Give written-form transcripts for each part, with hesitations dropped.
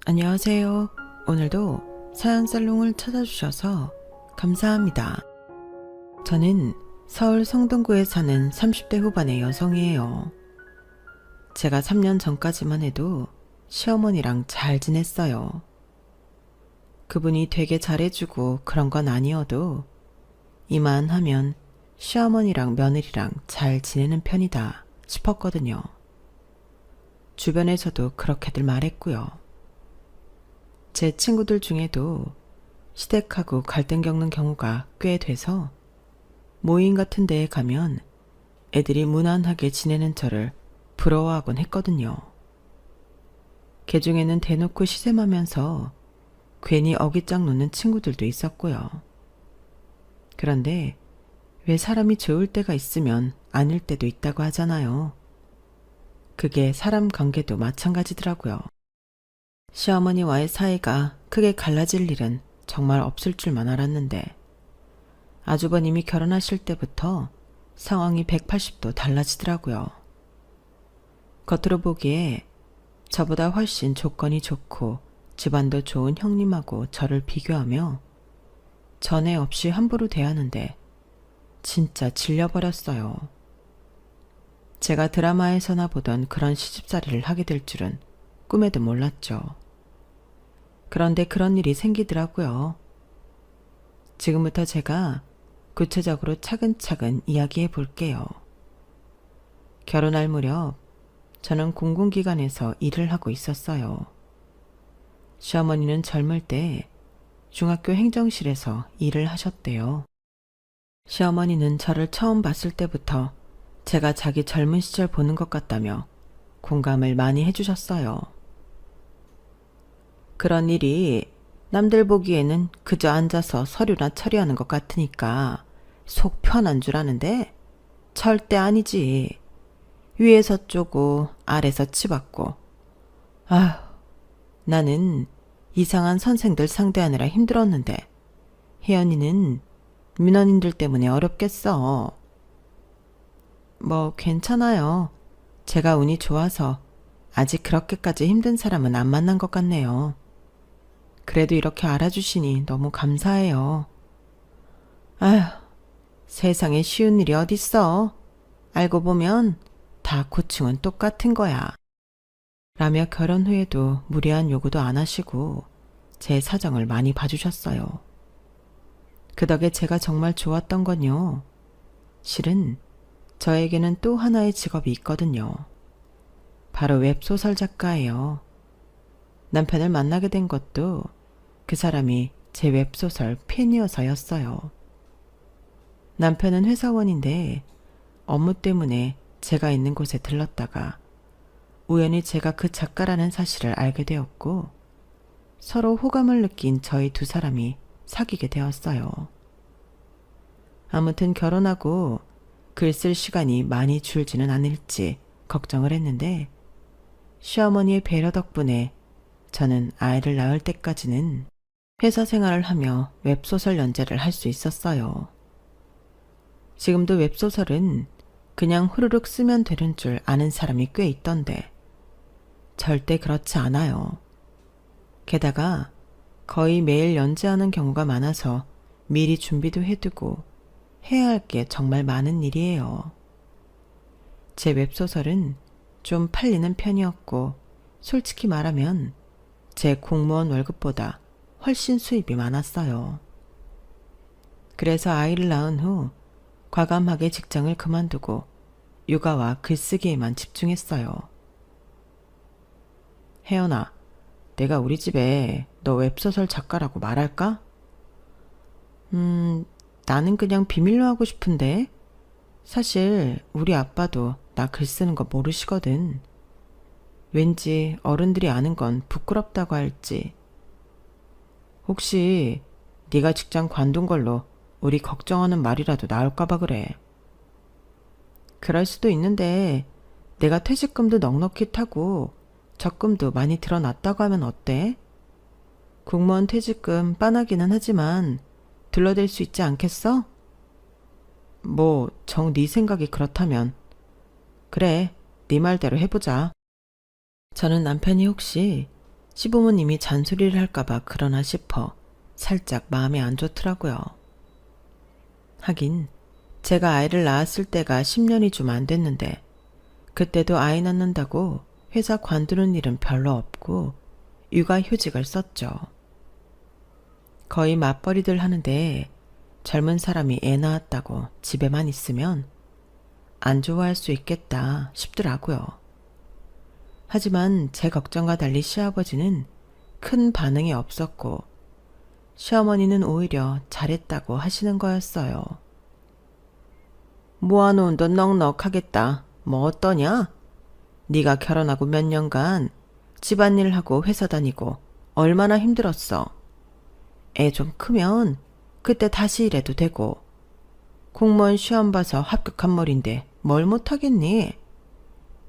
안녕하세요. 오늘도 사연살롱을 찾아주셔서 감사합니다. 저는 서울 성동구에 사는 30대 후반의 여성이에요. 제가 3년 전까지만 해도 시어머니랑 잘 지냈어요. 그분이 되게 잘해주고 그런 건 아니어도 이만하면 시어머니랑 며느리랑 잘 지내는 편이다 싶었거든요. 주변에서도 그렇게들 말했고요. 제 친구들 중에도 시댁하고 갈등 겪는 경우가 꽤 돼서 모임 같은 데에 가면 애들이 무난하게 지내는 저를 부러워하곤 했거든요. 개 중에는 대놓고 시샘하면서 괜히 어깃장 놓는 친구들도 있었고요. 그런데 왜 사람이 좋을 때가 있으면 아닐 때도 있다고 하잖아요. 그게 사람 관계도 마찬가지더라고요. 시어머니와의 사이가 크게 갈라질 일은 정말 없을 줄만 알았는데 아주버님이 결혼하실 때부터 상황이 180도 달라지더라고요. 겉으로 보기에 저보다 훨씬 조건이 좋고 집안도 좋은 형님하고 저를 비교하며 전에 없이 함부로 대하는데 진짜 질려버렸어요. 제가 드라마에서나 보던 그런 시집살이를 하게 될 줄은 꿈에도 몰랐죠. 그런데 그런 일이 생기더라고요. 지금부터 제가 구체적으로 차근차근 이야기해 볼게요. 결혼할 무렵 저는 공공기관에서 일을 하고 있었어요. 시어머니는 젊을 때 중학교 행정실에서 일을 하셨대요. 시어머니는 저를 처음 봤을 때부터 제가 자기 젊은 시절 보는 것 같다며 공감을 많이 해주셨어요. 그런 일이 남들 보기에는 그저 앉아서 서류나 처리하는 것 같으니까 속 편한 줄 아는데 절대 아니지. 위에서 쪼고 아래서 치받고. 아휴, 나는 이상한 선생들 상대하느라 힘들었는데 혜연이는 민원인들 때문에 어렵겠어. 뭐 괜찮아요. 제가 운이 좋아서 아직 그렇게까지 힘든 사람은 안 만난 것 같네요. 그래도 이렇게 알아주시니 너무 감사해요. 아휴, 세상에 쉬운 일이 어딨어. 알고 보면 다 고충은 똑같은 거야. 라며 결혼 후에도 무리한 요구도 안 하시고 제 사정을 많이 봐주셨어요. 그 덕에 제가 정말 좋았던 건요. 실은 저에게는 또 하나의 직업이 있거든요. 바로 웹소설 작가예요. 남편을 만나게 된 것도 그 사람이 제 웹소설 팬이어서였어요. 남편은 회사원인데 업무 때문에 제가 있는 곳에 들렀다가 우연히 제가 그 작가라는 사실을 알게 되었고 서로 호감을 느낀 저희 두 사람이 사귀게 되었어요. 아무튼 결혼하고 글 쓸 시간이 많이 줄지는 않을지 걱정을 했는데 시어머니의 배려 덕분에 저는 아이를 낳을 때까지는 회사 생활을 하며 웹소설 연재를 할 수 있었어요. 지금도 웹소설은 그냥 후루룩 쓰면 되는 줄 아는 사람이 꽤 있던데 절대 그렇지 않아요. 게다가 거의 매일 연재하는 경우가 많아서 미리 준비도 해두고 해야 할 게 정말 많은 일이에요. 제 웹소설은 좀 팔리는 편이었고 솔직히 말하면 제 공무원 월급보다 훨씬 수입이 많았어요. 그래서 아이를 낳은 후 과감하게 직장을 그만두고 육아와 글쓰기에만 집중했어요. 혜연아, 내가 우리 집에 너 웹소설 작가라고 말할까? 나는 그냥 비밀로 하고 싶은데 사실 우리 아빠도 나 글 쓰는 거 모르시거든. 왠지 어른들이 아는 건 부끄럽다고 할지. 혹시 네가 직장 관둔 걸로 우리 걱정하는 말이라도 나올까봐 그래. 그럴 수도 있는데 내가 퇴직금도 넉넉히 타고 적금도 많이 들어놨다고 하면 어때? 공무원 퇴직금 빤하기는 하지만 둘러댈 수 있지 않겠어? 뭐 정 네 생각이 그렇다면 그래, 네 말대로 해보자. 저는 남편이 혹시 시부모님이 잔소리를 할까봐 그러나 싶어 살짝 마음이 안 좋더라고요. 하긴 제가 아이를 낳았을 때가 10년이 좀 안 됐는데 그때도 아이 낳는다고 회사 관두는 일은 별로 없고 육아휴직을 썼죠. 거의 맞벌이들 하는데 젊은 사람이 애 낳았다고 집에만 있으면 안 좋아할 수 있겠다 싶더라고요. 하지만 제 걱정과 달리 시아버지는 큰 반응이 없었고 시어머니는 오히려 잘했다고 하시는 거였어요. 모아놓은 돈 넉넉하겠다. 뭐 어떠냐? 네가 결혼하고 몇 년간 집안일 하고 회사 다니고 얼마나 힘들었어. 애 좀 크면 그때 다시 일해도 되고 공무원 시험 봐서 합격한 머린데 뭘 못하겠니?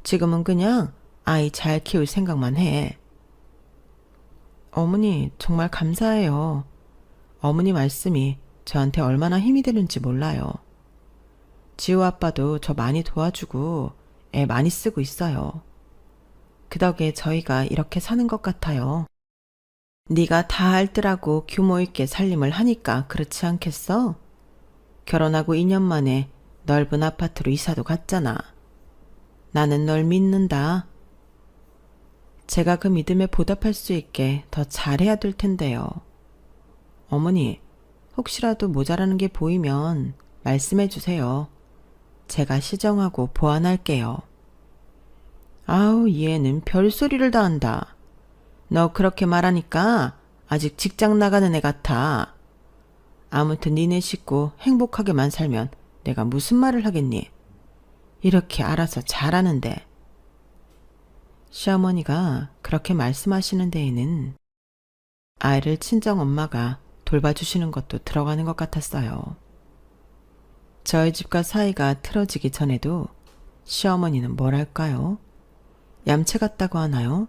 지금은 그냥 아이 잘 키울 생각만 해. 어머니 정말 감사해요. 어머니 말씀이 저한테 얼마나 힘이 되는지 몰라요. 지호 아빠도 저 많이 도와주고 애 많이 쓰고 있어요. 그 덕에 저희가 이렇게 사는 것 같아요. 네가 다 알뜰하고 규모 있게 살림을 하니까 그렇지 않겠어? 결혼하고 2년 만에 넓은 아파트로 이사도 갔잖아. 나는 널 믿는다. 제가 그 믿음에 보답할 수 있게 더 잘해야 될 텐데요. 어머니, 혹시라도 모자라는 게 보이면 말씀해 주세요. 제가 시정하고 보완할게요. 아우, 이 애는 별소리를 다 한다. 너 그렇게 말하니까 아직 직장 나가는 애 같아. 아무튼 니네 식구 행복하게만 살면 내가 무슨 말을 하겠니? 이렇게 알아서 잘하는데. 시어머니가 그렇게 말씀하시는 데에는 아이를 친정엄마가 돌봐주시는 것도 들어가는 것 같았어요. 저희 집과 사이가 틀어지기 전에도 시어머니는 뭐랄까요? 얌체 같다고 하나요?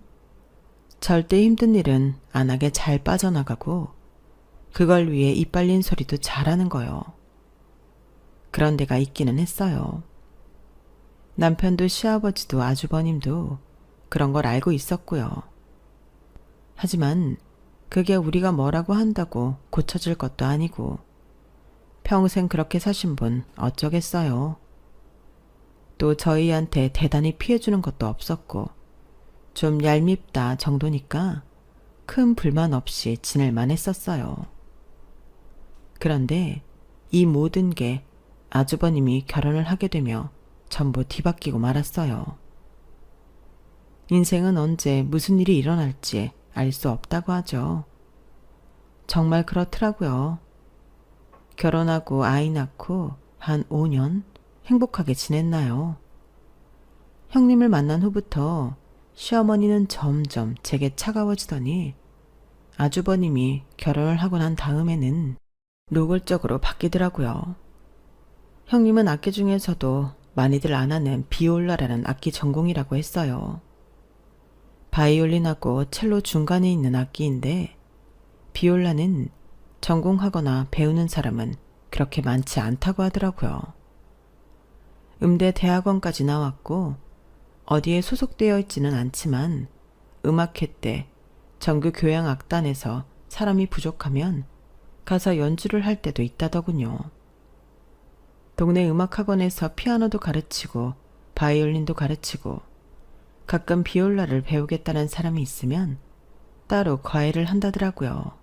절대 힘든 일은 안 하게 잘 빠져나가고 그걸 위해 입 발린 소리도 잘하는 거요. 그런 데가 있기는 했어요. 남편도 시아버지도 아주버님도 그런 걸 알고 있었고요. 하지만 그게 우리가 뭐라고 한다고 고쳐질 것도 아니고 평생 그렇게 사신 분 어쩌겠어요. 또 저희한테 대단히 피해주는 것도 없었고 좀 얄밉다 정도니까 큰 불만 없이 지낼만 했었어요. 그런데 이 모든 게 아주버님이 결혼을 하게 되며 전부 뒤바뀌고 말았어요. 인생은 언제 무슨 일이 일어날지 알 수 없다고 하죠. 정말 그렇더라고요. 결혼하고 아이 낳고 한 5년 행복하게 지냈나요? 형님을 만난 후부터 시어머니는 점점 제게 차가워지더니 아주버님이 결혼을 하고 난 다음에는 노골적으로 바뀌더라고요. 형님은 악기 중에서도 많이들 안 하는 비올라라는 악기 전공이라고 했어요. 바이올린하고 첼로 중간에 있는 악기인데 비올라는 전공하거나 배우는 사람은 그렇게 많지 않다고 하더라고요. 음대 대학원까지 나왔고 어디에 소속되어 있지는 않지만 음악회 때 정규 교양 악단에서 사람이 부족하면 가서 연주를 할 때도 있다더군요. 동네 음악학원에서 피아노도 가르치고 바이올린도 가르치고 가끔 비올라를 배우겠다는 사람이 있으면 따로 과외를 한다더라고요.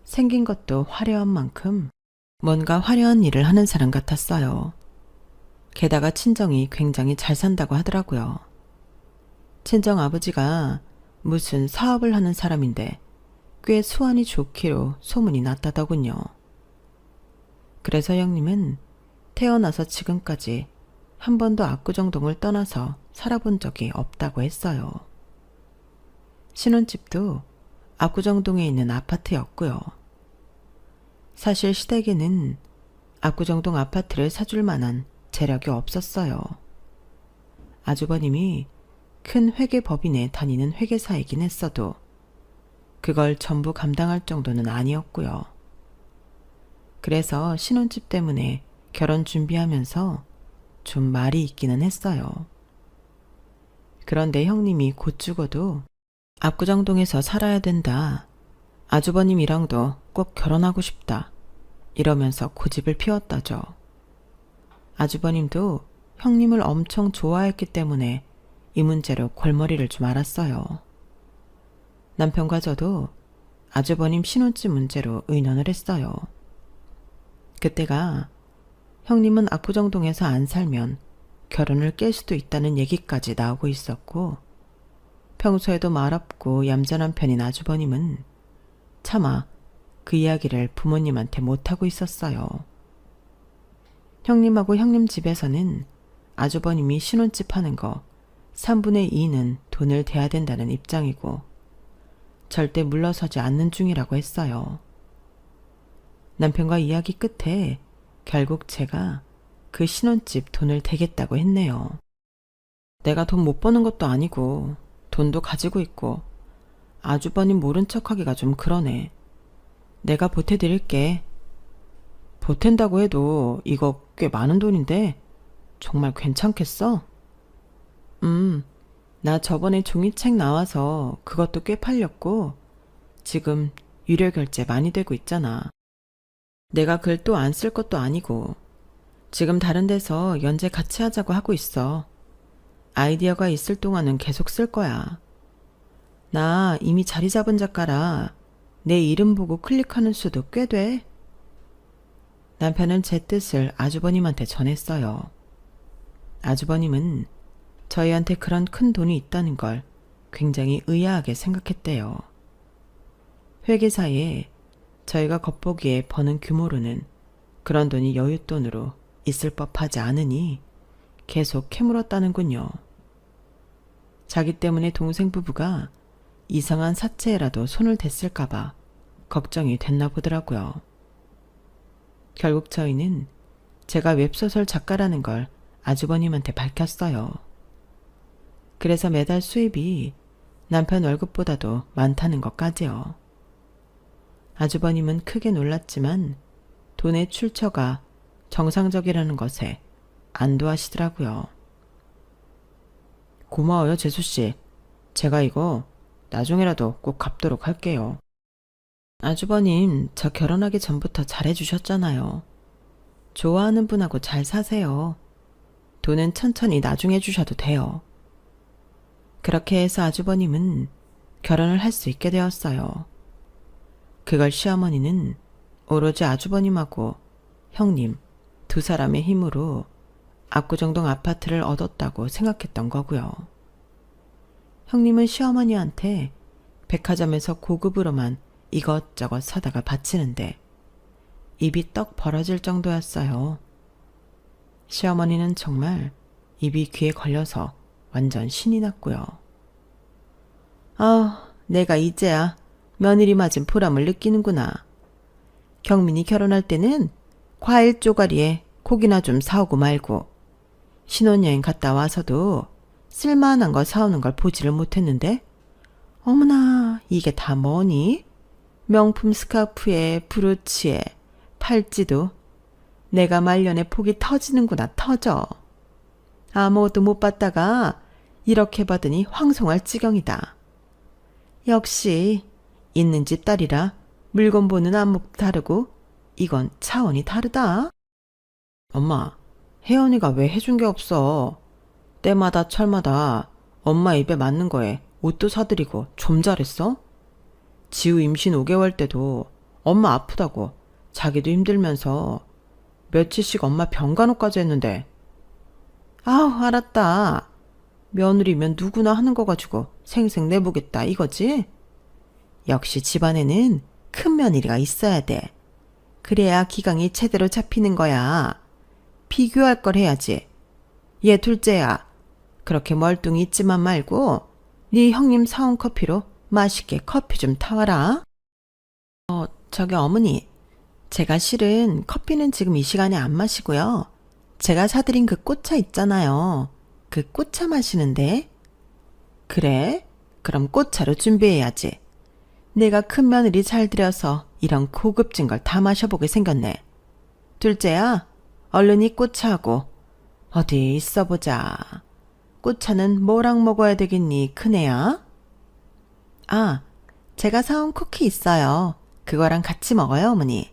생긴 것도 화려한 만큼 뭔가 화려한 일을 하는 사람 같았어요. 게다가 친정이 굉장히 잘 산다고 하더라고요. 친정 아버지가 무슨 사업을 하는 사람인데 꽤 수완이 좋기로 소문이 났다더군요. 그래서 형님은 태어나서 지금까지 한 번도 압구정동을 떠나서 살아본 적이 없다고 했어요. 신혼집도 압구정동에 있는 아파트였고요. 사실 시댁에는 압구정동 아파트를 사줄 만한 재력이 없었어요. 아주버님이 큰 회계법인에 다니는 회계사이긴 했어도 그걸 전부 감당할 정도는 아니었고요. 그래서 신혼집 때문에 결혼 준비하면서 좀 말이 있기는 했어요. 그런데 형님이 곧 죽어도 압구정동에서 살아야 된다. 아주버님이랑도 꼭 결혼하고 싶다. 이러면서 고집을 피웠다죠. 아주버님도 형님을 엄청 좋아했기 때문에 이 문제로 골머리를 좀 앓았어요. 남편과 저도 아주버님 신혼집 문제로 의논을 했어요. 그때가 형님은 압구정동에서 안 살면 결혼을 깰 수도 있다는 얘기까지 나오고 있었고, 평소에도 말없고 얌전한 편인 아주버님은 차마 그 이야기를 부모님한테 못하고 있었어요. 형님하고 형님 집에서는 아주버님이 신혼집 하는 거 3분의 2는 돈을 대야 된다는 입장이고 절대 물러서지 않는 중이라고 했어요. 남편과 이야기 끝에 결국 제가 그 신혼집 돈을 대겠다고 했네요. 내가 돈 못 버는 것도 아니고 돈도 가지고 있고 아주버님 모른 척하기가 좀 그러네. 내가 보태드릴게. 보탠다고 해도 이거 꽤 많은 돈인데 정말 괜찮겠어? 나 저번에 종이책 나와서 그것도 꽤 팔렸고 지금 유료 결제 많이 되고 있잖아. 내가 글 또 안 쓸 것도 아니고 지금 다른 데서 연재 같이 하자고 하고 있어. 아이디어가 있을 동안은 계속 쓸 거야. 나 이미 자리 잡은 작가라 내 이름 보고 클릭하는 수도 꽤 돼. 남편은 제 뜻을 아주버님한테 전했어요. 아주버님은 저희한테 그런 큰 돈이 있다는 걸 굉장히 의아하게 생각했대요. 회계사에 저희가 겉보기에 버는 규모로는 그런 돈이 여윳돈으로 있을 법하지 않으니 계속 캐물었다는군요. 자기 때문에 동생 부부가 이상한 사채에라도 손을 댔을까봐 걱정이 됐나 보더라고요. 결국 저희는 제가 웹소설 작가라는 걸 아주버님한테 밝혔어요. 그래서 매달 수입이 남편 월급보다도 많다는 것까지요. 아주버님은 크게 놀랐지만 돈의 출처가 정상적이라는 것에 안도하시더라고요. 고마워요, 재수씨. 제가 이거 나중에라도 꼭 갚도록 할게요. 아주버님, 저 결혼하기 전부터 잘해주셨잖아요. 좋아하는 분하고 잘 사세요. 돈은 천천히 나중에 주셔도 돼요. 그렇게 해서 아주버님은 결혼을 할 수 있게 되었어요. 그걸 시어머니는 오로지 아주버님하고 형님 두 사람의 힘으로 압구정동 아파트를 얻었다고 생각했던 거고요. 형님은 시어머니한테 백화점에서 고급으로만 이것저것 사다가 바치는데 입이 떡 벌어질 정도였어요. 시어머니는 정말 입이 귀에 걸려서 완전 신이 났고요. 내가 이제야 며느리 맞은 보람을 느끼는구나. 경민이 결혼할 때는 과일 쪼가리에 고기나 좀 사오고 말고 신혼여행 갔다 와서도 쓸만한 거 사오는 걸 보지를 못했는데 어머나 이게 다 뭐니? 명품 스카프에 브로치에 팔찌도 내가 말년에 복이 터지는구나 터져. 아무것도 못 받다가 이렇게 받으니 황송할 지경이다. 역시 있는 집 딸이라 물건 보는 안목 다르고 이건 차원이 다르다. 엄마, 혜연이가 왜 해준 게 없어? 때마다 철마다 엄마 입에 맞는 거에 옷도 사드리고 좀 잘했어? 지우 임신 5개월 때도 엄마 아프다고 자기도 힘들면서 며칠씩 엄마 병간호까지 했는데. 알았다. 며느리면 누구나 하는 거 가지고 생색 내보겠다 이거지? 역시 집안에는 큰 며느리가 있어야 돼. 그래야 기강이 제대로 잡히는 거야. 비교할 걸 해야지. 얘 둘째야. 그렇게 멀뚱히 있지만 말고 네 형님 사온 커피로 맛있게 커피 좀 타와라. 저기 어머니. 제가 실은 커피는 지금 이 시간에 안 마시고요. 제가 사드린 그 꽃차 있잖아요. 그 꽃차 마시는데. 그래? 그럼 꽃차로 준비해야지. 내가 큰 며느리 잘 들여서 이런 고급진 걸 다 마셔보게 생겼네. 둘째야, 얼른 이 꽃차하고 어디 있어보자. 꽃차는 뭐랑 먹어야 되겠니, 큰애야? 아, 제가 사온 쿠키 있어요. 그거랑 같이 먹어요, 어머니.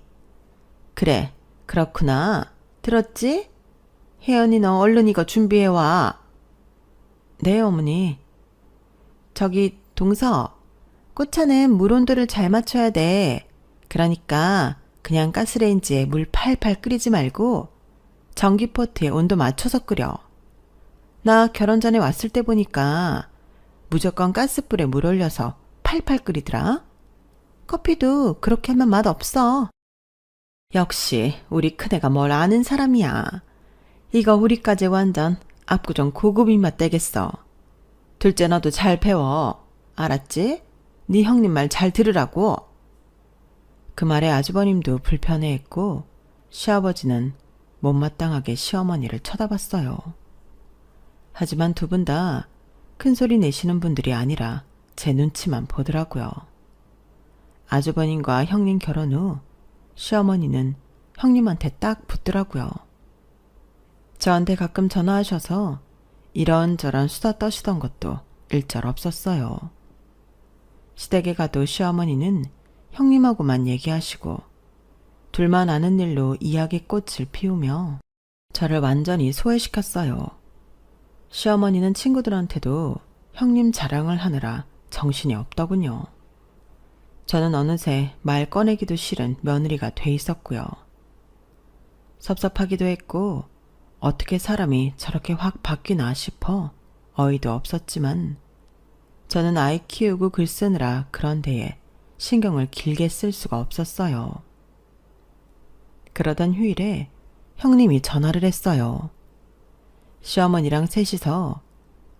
그래, 그렇구나. 들었지? 혜연이 너 얼른 이거 준비해와. 네, 어머니. 저기, 동서. 꽃차는 물 온도를 잘 맞춰야 돼. 그러니까 그냥 가스레인지에 물 팔팔 끓이지 말고 전기포트에 온도 맞춰서 끓여. 나 결혼 전에 왔을 때 보니까 무조건 가스불에 물 올려서 팔팔 끓이더라. 커피도 그렇게 하면 맛 없어. 역시 우리 큰애가 뭘 아는 사람이야. 이거 우리까지 완전 압구정 고급 입맛 되겠어. 둘째 너도 잘 배워. 알았지? 네 형님 말 잘 들으라고. 그 말에 아주버님도 불편해했고 시아버지는 못마땅하게 시어머니를 쳐다봤어요. 하지만 두 분 다 큰 소리 내시는 분들이 아니라 제 눈치만 보더라고요. 아주버님과 형님 결혼 후 시어머니는 형님한테 딱 붙더라고요. 저한테 가끔 전화하셔서 이런저런 수다 떠시던 것도 일절 없었어요. 시댁에 가도 시어머니는 형님하고만 얘기하시고 둘만 아는 일로 이야기꽃을 피우며 저를 완전히 소외시켰어요. 시어머니는 친구들한테도 형님 자랑을 하느라 정신이 없더군요. 저는 어느새 말 꺼내기도 싫은 며느리가 돼 있었고요. 섭섭하기도 했고 어떻게 사람이 저렇게 확 바뀌나 싶어 어이도 없었지만 저는 아이 키우고 글 쓰느라 그런 데에 신경을 길게 쓸 수가 없었어요. 그러던 휴일에 형님이 전화를 했어요. 시어머니랑 셋이서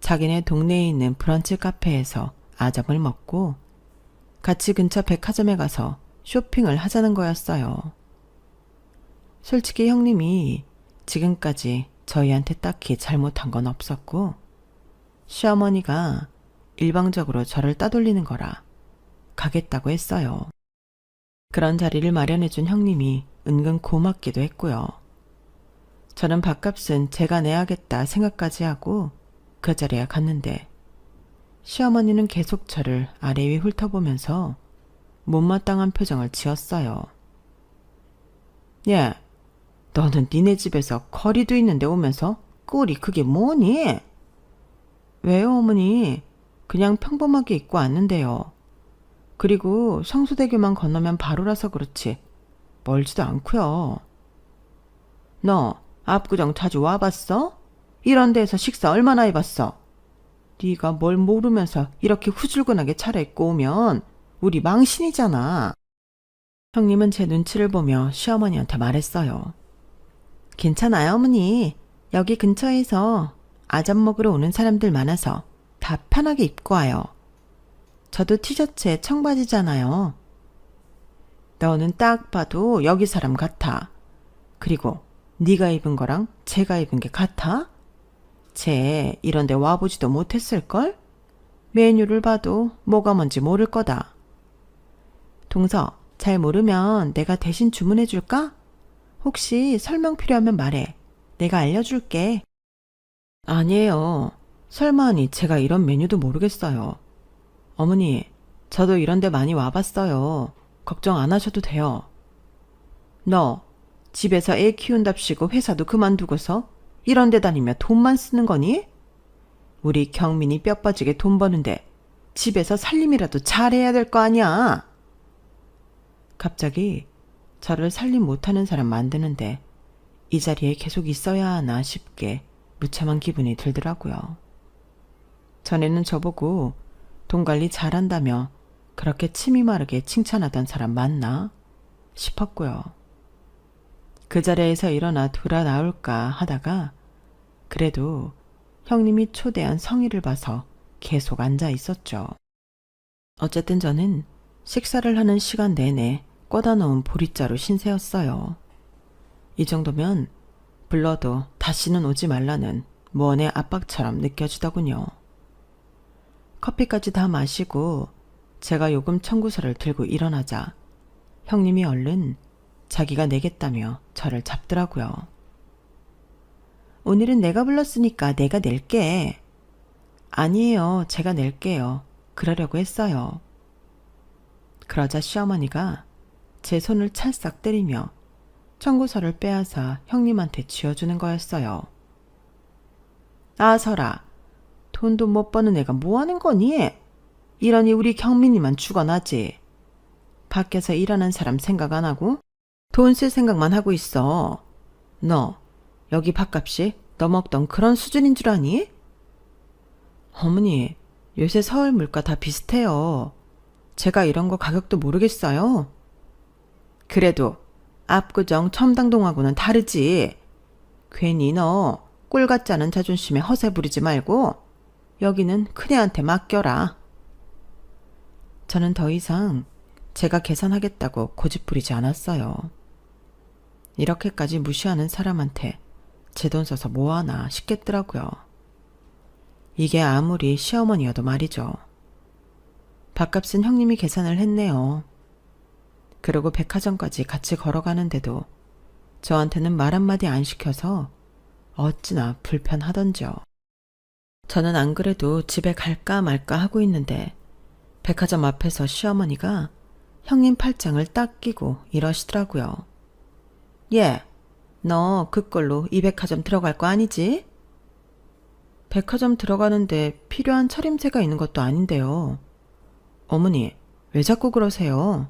자기네 동네에 있는 브런치 카페에서 아점을 먹고 같이 근처 백화점에 가서 쇼핑을 하자는 거였어요. 솔직히 형님이 지금까지 저희한테 딱히 잘못한 건 없었고 시어머니가 일방적으로 저를 따돌리는 거라 가겠다고 했어요. 그런 자리를 마련해준 형님이 은근 고맙기도 했고요. 저는 밥값은 제가 내야겠다 생각까지 하고 그 자리에 갔는데 시어머니는 계속 저를 아래 위 훑어보면서 못마땅한 표정을 지었어요. 예, 너는 니네 집에서 거리도 있는데 오면서 꼴이 그게 뭐니? 왜요, 어머니? 그냥 평범하게 입고 왔는데요. 그리고 성수대교만 건너면 바로라서 그렇지 멀지도 않고요. 너 압구정 자주 와봤어? 이런 데에서 식사 얼마나 해봤어? 네가 뭘 모르면서 이렇게 후줄근하게 차려입고 오면 우리 망신이잖아. 형님은 제 눈치를 보며 시어머니한테 말했어요. 괜찮아요, 어머니. 여기 근처에서 아점 먹으러 오는 사람들 많아서 다 편하게 입고 와요. 저도 티셔츠에 청바지잖아요. 너는 딱 봐도 여기 사람 같아. 그리고 네가 입은 거랑 제가 입은 게 같아? 쟤 이런 데 와보지도 못했을걸? 메뉴를 봐도 뭐가 뭔지 모를 거다. 동서, 잘 모르면 내가 대신 주문해 줄까? 혹시 설명 필요하면 말해. 내가 알려줄게. 아니에요. 설마하니 제가 이런 메뉴도 모르겠어요. 어머니, 저도 이런 데 많이 와봤어요. 걱정 안 하셔도 돼요. 너 집에서 애 키운답시고 회사도 그만두고서 이런 데 다니며 돈만 쓰는 거니? 우리 경민이 뼈 빠지게 돈 버는데 집에서 살림이라도 잘해야 될 거 아니야. 갑자기 저를 살림 못하는 사람 만드는데 이 자리에 계속 있어야 하나 싶게 무참한 기분이 들더라고요. 전에는 저보고 돈 관리 잘한다며 그렇게 침이 마르게 칭찬하던 사람 맞나 싶었고요. 그 자리에서 일어나 돌아 나올까 하다가 그래도 형님이 초대한 성의를 봐서 계속 앉아 있었죠. 어쨌든 저는 식사를 하는 시간 내내 꽂아 놓은 보리자루 신세였어요. 이 정도면 불러도 다시는 오지 말라는 무언의 압박처럼 느껴지더군요. 커피까지 다 마시고 제가 요금 청구서를 들고 일어나자 형님이 얼른 자기가 내겠다며 저를 잡더라고요. 오늘은 내가 불렀으니까 내가 낼게. 아니에요. 제가 낼게요. 그러려고 했어요. 그러자 시어머니가 제 손을 찰싹 때리며 청구서를 빼앗아 형님한테 쥐어주는 거였어요. 아서라, 돈도 못 버는 애가 뭐 하는 거니? 이러니 우리 경민이만 죽어나지. 밖에서 일하는 사람 생각 안 하고 돈 쓸 생각만 하고 있어. 너 여기 밥값이 너 먹던 그런 수준인 줄 아니? 어머니, 요새 서울 물가 다 비슷해요. 제가 이런 거 가격도 모르겠어요. 그래도 압구정 첨당동하고는 다르지. 괜히 너 꼴 같지 않은 자존심에 허세 부리지 말고 여기는 큰애한테 맡겨라. 저는 더 이상 제가 계산하겠다고 고집부리지 않았어요. 이렇게까지 무시하는 사람한테 제 돈 써서 뭐하나 싶겠더라고요. 이게 아무리 시어머니여도 말이죠. 밥값은 형님이 계산을 했네요. 그리고 백화점까지 같이 걸어가는데도 저한테는 말 한마디 안 시켜서 어찌나 불편하던지요. 저는 안 그래도 집에 갈까 말까 하고 있는데 백화점 앞에서 시어머니가 형님 팔짱을 딱 끼고 이러시더라고요. 예, 너 그걸로 이 백화점 들어갈 거 아니지? 백화점 들어가는데 필요한 차림새가 있는 것도 아닌데요. 어머니, 왜 자꾸 그러세요?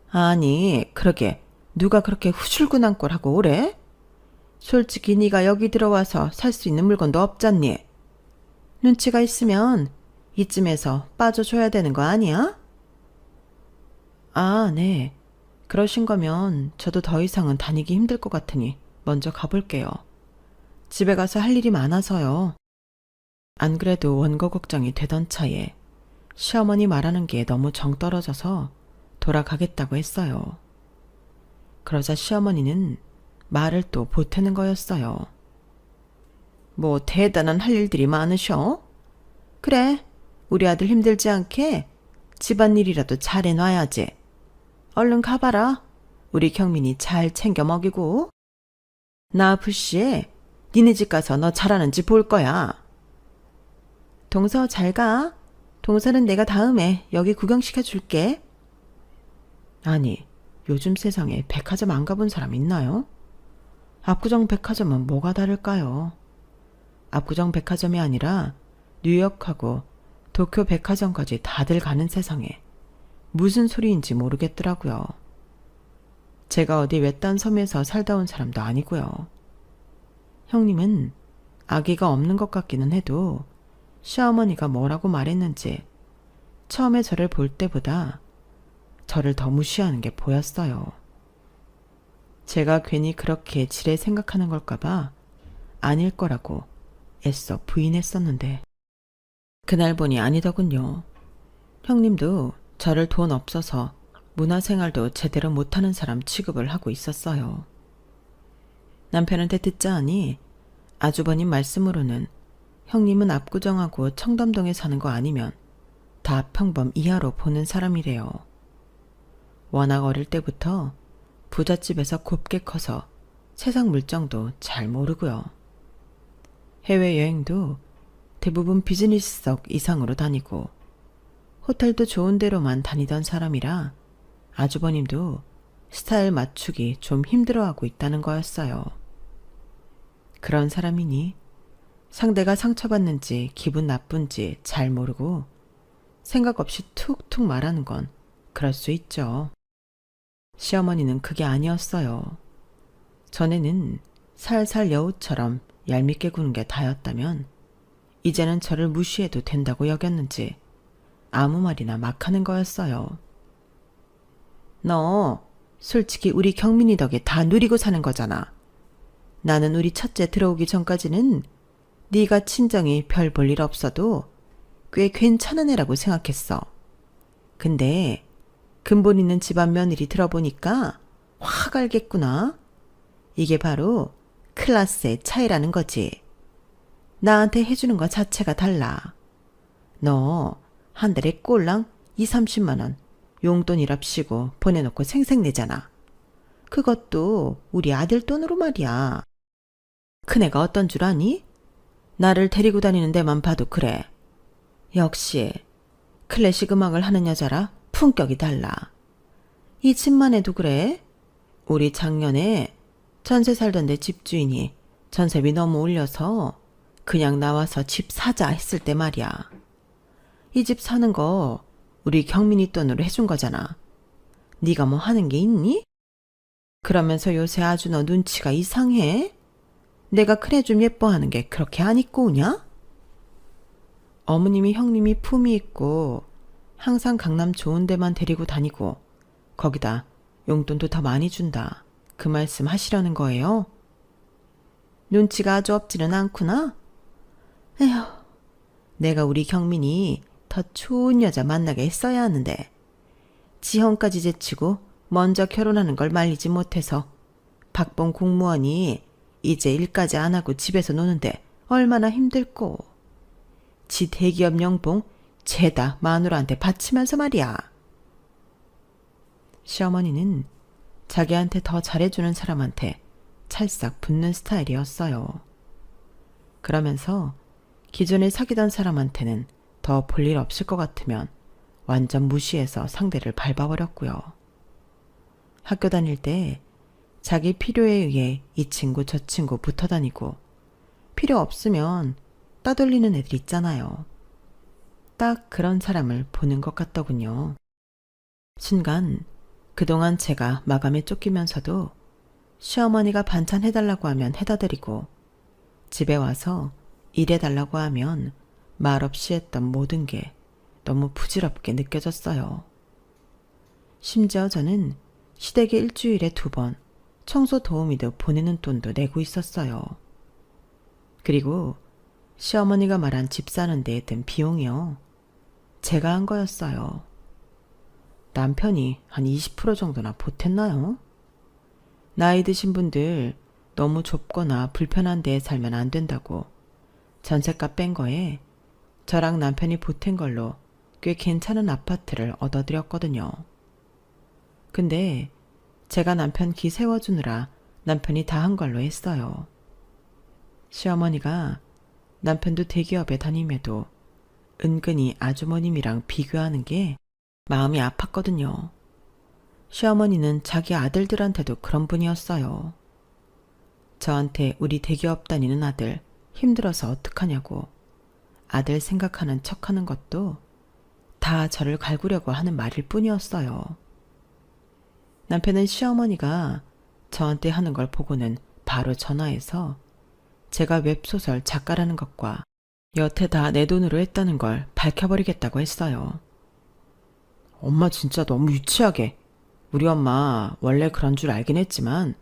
아니, 그러게 누가 그렇게 후줄근한 꼴 하고 오래? 솔직히 네가 여기 들어와서 살 수 있는 물건도 없잖니. 눈치가 있으면 이쯤에서 빠져줘야 되는 거 아니야? 아, 네. 그러신 거면 저도 더 이상은 다니기 힘들 것 같으니 먼저 가볼게요. 집에 가서 할 일이 많아서요. 안 그래도 원고 걱정이 되던 차에 시어머니 말하는 게 너무 정 떨어져서 돌아가겠다고 했어요. 그러자 시어머니는 말을 또 보태는 거였어요. 뭐 대단한 할 일들이 많으셔? 그래, 우리 아들 힘들지 않게 집안일이라도 잘 해놔야지. 얼른 가봐라. 우리 경민이 잘 챙겨 먹이고. 나 부시에 니네 집 가서 너 잘하는지 볼 거야. 동서 잘 가. 동서는 내가 다음에 여기 구경시켜 줄게. 아니, 요즘 세상에 백화점 안 가본 사람 있나요? 압구정 백화점은 뭐가 다를까요? 압구정 백화점이 아니라 뉴욕하고 도쿄 백화점까지 다들 가는 세상에 무슨 소리인지 모르겠더라고요. 제가 어디 외딴 섬에서 살다 온 사람도 아니고요. 형님은 아기가 없는 것 같기는 해도 시어머니가 뭐라고 말했는지 처음에 저를 볼 때보다 저를 더 무시하는 게 보였어요. 제가 괜히 그렇게 지레 생각하는 걸까봐 아닐 거라고 애써 부인했었는데 그날 보니 아니더군요. 형님도 저를 돈 없어서 문화생활도 제대로 못하는 사람 취급을 하고 있었어요. 남편한테 듣자 하니 아주버님 말씀으로는 형님은 압구정하고 청담동에 사는 거 아니면 다 평범 이하로 보는 사람이래요. 워낙 어릴 때부터 부잣집에서 곱게 커서 세상 물정도 잘 모르고요. 해외여행도 대부분 비즈니스석 이상으로 다니고 호텔도 좋은 데로만 다니던 사람이라 아주버님도 스타일 맞추기 좀 힘들어하고 있다는 거였어요. 그런 사람이니 상대가 상처받는지 기분 나쁜지 잘 모르고 생각 없이 툭툭 말하는 건 그럴 수 있죠. 시어머니는 그게 아니었어요. 전에는 살살 여우처럼 얄밉게 구는 게 다였다면 이제는 저를 무시해도 된다고 여겼는지 아무 말이나 막 하는 거였어요. 너 솔직히 우리 경민이 덕에 다 누리고 사는 거잖아. 나는 우리 첫째 들어오기 전까지는 네가 친정이 별 볼 일 없어도 꽤 괜찮은 애라고 생각했어. 근데 근본 있는 집안 며느리 들어보니까 확 알겠구나. 이게 바로 클래스의 차이라는 거지. 나한테 해주는 거 자체가 달라. 너 한 달에 꼴랑 2, 30만 원 용돈이랍시고 보내놓고 생색내잖아. 그것도 우리 아들 돈으로 말이야. 큰애가 어떤 줄 아니? 나를 데리고 다니는 데만 봐도 그래. 역시 클래식 음악을 하는 여자라 품격이 달라. 이 집만 해도 그래? 우리 작년에 전세 살던 데 집주인이 전세비 너무 올려서 그냥 나와서 집 사자 했을 때 말이야. 이 집 사는 거 우리 경민이 돈으로 해준 거잖아. 네가 뭐 하는 게 있니? 그러면서 요새 아주 너 눈치가 이상해? 내가 그래 좀 예뻐하는 게 그렇게 안 입고 오냐? 어머님이 형님이 품이 있고 항상 강남 좋은 데만 데리고 다니고 거기다 용돈도 더 많이 준다. 그 말씀 하시려는 거예요? 눈치가 아주 없지는 않구나? 에휴, 내가 우리 경민이 더 좋은 여자 만나게 했어야 하는데 지형까지 제치고 먼저 결혼하는 걸 말리지 못해서 박봉 공무원이 이제 일까지 안 하고 집에서 노는데 얼마나 힘들고 지 대기업 연봉 죄다 마누라한테 바치면서 말이야. 시어머니는 자기한테 더 잘해주는 사람한테 찰싹 붙는 스타일이었어요. 그러면서 기존에 사귀던 사람한테는 더 볼 일 없을 것 같으면 완전 무시해서 상대를 밟아버렸고요. 학교 다닐 때 자기 필요에 의해 이 친구 저 친구 붙어 다니고 필요 없으면 따돌리는 애들 있잖아요. 딱 그런 사람을 보는 것 같더군요. 순간 그동안 제가 마감에 쫓기면서도 시어머니가 반찬 해달라고 하면 해다 드리고 집에 와서 일해달라고 하면 말없이 했던 모든 게 너무 부질없게 느껴졌어요. 심지어 저는 시댁에 일주일에 2번 청소 도우미도 보내는 돈도 내고 있었어요. 그리고 시어머니가 말한 집 사는 데에 든 비용이요. 제가 한 거였어요. 남편이 한 20% 정도나 보탰나요? 나이 드신 분들 너무 좁거나 불편한 데에 살면 안 된다고 전셋값 뺀 거에 저랑 남편이 보탠 걸로 꽤 괜찮은 아파트를 얻어드렸거든요. 근데 제가 남편 기 세워주느라 남편이 다 한 걸로 했어요. 시어머니가 남편도 대기업에 다님에도 은근히 아주머님이랑 비교하는 게 마음이 아팠거든요. 시어머니는 자기 아들들한테도 그런 분이었어요. 저한테 우리 대기업 다니는 아들 힘들어서 어떡하냐고 아들 생각하는 척하는 것도 다 저를 갈구려고 하는 말일 뿐이었어요. 남편은 시어머니가 저한테 하는 걸 보고는 바로 전화해서 제가 웹소설 작가라는 것과 여태 다 내 돈으로 했다는 걸 밝혀버리겠다고 했어요. 엄마 진짜 너무 유치하게. 우리 엄마 원래 그런 줄 알긴 했지만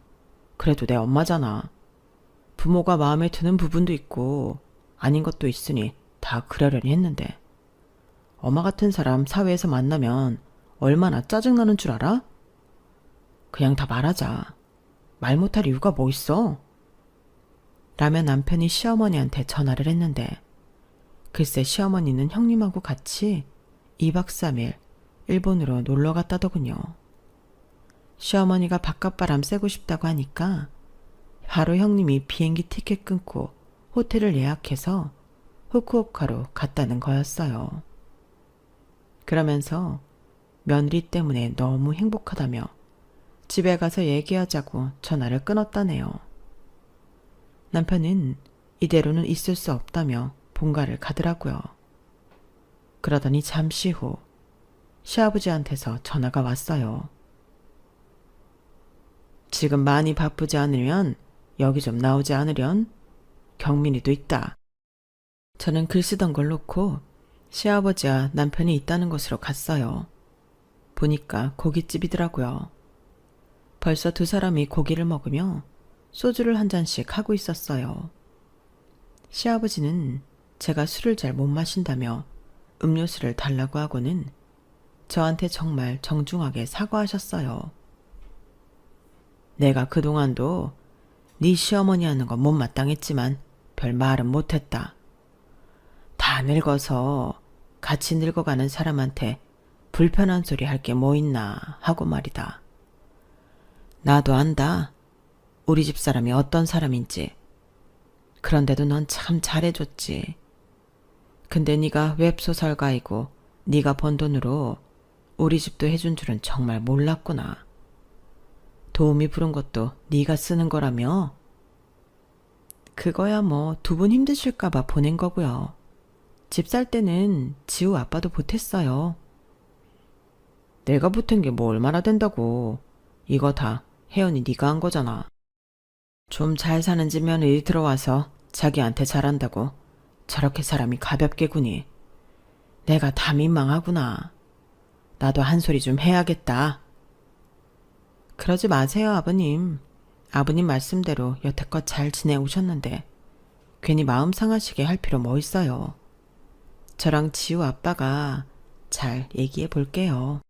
그래도 내 엄마잖아. 부모가 마음에 드는 부분도 있고 아닌 것도 있으니 다 그러려니 했는데 엄마 같은 사람 사회에서 만나면 얼마나 짜증나는 줄 알아? 그냥 다 말하자. 말 못할 이유가 뭐 있어? 라며 남편이 시어머니한테 전화를 했는데 글쎄 시어머니는 형님하고 같이 2박 3일 일본으로 놀러 갔다더군요. 시어머니가 바깥바람 쐬고 싶다고 하니까 바로 형님이 비행기 티켓 끊고 호텔을 예약해서 후쿠오카로 갔다는 거였어요. 그러면서 며느리 때문에 너무 행복하다며 집에 가서 얘기하자고 전화를 끊었다네요. 남편은 이대로는 있을 수 없다며 본가를 가더라고요. 그러더니 잠시 후 시아버지한테서 전화가 왔어요. 지금 많이 바쁘지 않으면 여기 좀 나오지 않으련? 경민이도 있다. 저는 글 쓰던 걸 놓고 시아버지와 남편이 있다는 곳으로 갔어요. 보니까 고깃집이더라고요. 벌써 2사람이 고기를 먹으며 소주를 한 잔씩 하고 있었어요. 시아버지는 제가 술을 잘 못 마신다며 음료수를 달라고 하고는 저한테 정말 정중하게 사과하셨어요. 내가 그동안도 네 시어머니 하는 거 못마땅했지만 별 말은 못했다. 다 늙어서 같이 늙어가는 사람한테 불편한 소리 할 게 뭐 있나 하고 말이다. 나도 안다. 우리 집 사람이 어떤 사람인지. 그런데도 넌 참 잘해줬지. 근데 네가 웹소설가이고 네가 번 돈으로 우리 집도 해준 줄은 정말 몰랐구나. 도우미 부른 것도 네가 쓰는 거라며? 그거야 뭐 두 분 힘드실까봐 보낸 거고요. 집 살 때는 지우 아빠도 보탰어요. 내가 보탠 게 뭐 얼마나 된다고. 이거 다 혜연이 네가 한 거잖아. 좀 잘 사는 집 며느리 들어와서 자기한테 잘한다고 저렇게 사람이 가볍게 구니. 내가 다 민망하구나. 나도 한 소리 좀 해야겠다. 그러지 마세요, 아버님. 아버님 말씀대로 여태껏 잘 지내오셨는데 괜히 마음 상하시게 할 필요 뭐 있어요. 저랑 지우 아빠가 잘 얘기해 볼게요.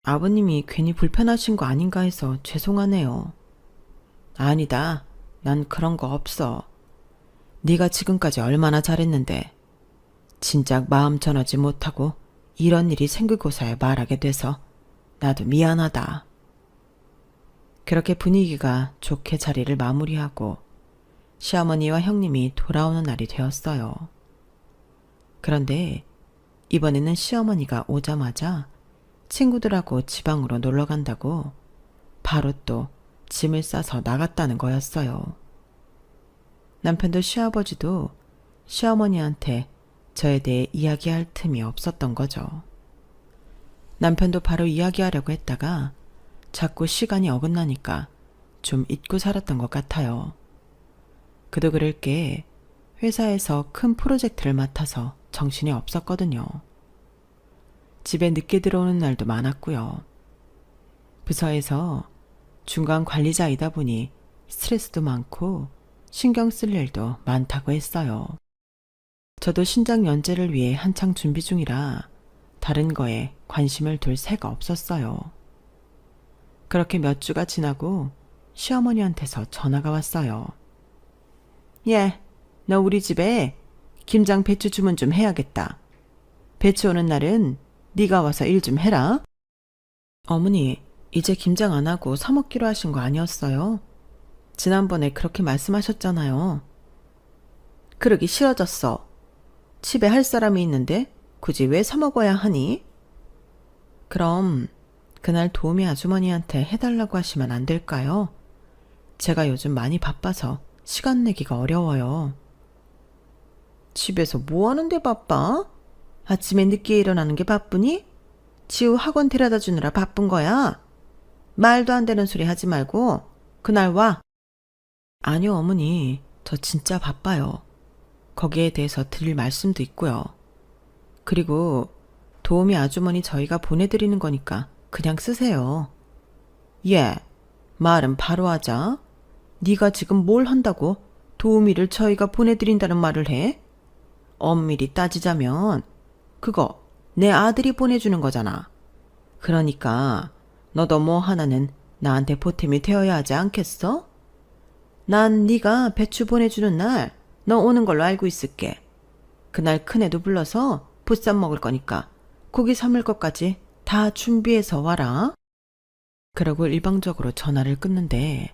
아버님이 괜히 불편하신 거 아닌가 해서 죄송하네요. 아니다. 난 그런 거 없어. 네가 지금까지 얼마나 잘했는데 진작 마음 전하지 못하고 이런 일이 생기고서야 말하게 돼서 나도 미안하다. 그렇게 분위기가 좋게 자리를 마무리하고 시어머니와 형님이 돌아오는 날이 되었어요. 그런데 이번에는 시어머니가 오자마자 친구들하고 지방으로 놀러 간다고 바로 또 짐을 싸서 나갔다는 거였어요. 남편도 시아버지도 시어머니한테 저에 대해 이야기할 틈이 없었던 거죠. 남편도 바로 이야기하려고 했다가 자꾸 시간이 어긋나니까 좀 잊고 살았던 것 같아요. 그도 그럴 게 회사에서 큰 프로젝트를 맡아서 정신이 없었거든요. 집에 늦게 들어오는 날도 많았고요. 부서에서 중간 관리자이다 보니 스트레스도 많고 신경 쓸 일도 많다고 했어요. 저도 신작 연재를 위해 한창 준비 중이라 다른 거에 관심을 둘 새가 없었어요. 그렇게 몇 주가 지나고 시어머니한테서 전화가 왔어요. 예, 너 우리 집에 김장 배추 주문 좀 해야겠다. 배추 오는 날은 네가 와서 일 좀 해라. 어머니, 이제 김장 안 하고 사 먹기로 하신 거 아니었어요? 지난번에 그렇게 말씀하셨잖아요. 그러기 싫어졌어. 집에 할 사람이 있는데 굳이 왜 사 먹어야 하니? 그럼 그날 도우미 아주머니한테 해달라고 하시면 안 될까요? 제가 요즘 많이 바빠서 시간 내기가 어려워요. 집에서 뭐 하는데 바빠? 아침에 늦게 일어나는 게 바쁘니? 지우 학원 데려다 주느라 바쁜 거야. 말도 안 되는 소리 하지 말고 그날 와. 아니요, 어머니. 저 진짜 바빠요. 거기에 대해서 드릴 말씀도 있고요. 그리고 도우미 아주머니 저희가 보내드리는 거니까 그냥 쓰세요. 예, 말은 바로 하자. 네가 지금 뭘 한다고 도우미를 저희가 보내드린다는 말을 해? 엄밀히 따지자면 그거 내 아들이 보내주는 거잖아. 그러니까 너도 뭐 하나는 나한테 보탬이 되어야 하지 않겠어? 난 네가 배추 보내주는 날 너 오는 걸로 알고 있을게. 그날 큰애도 불러서 보쌈 먹을 거니까 고기 삶을 것까지 다 준비해서 와라. 그러고 일방적으로 전화를 끊는데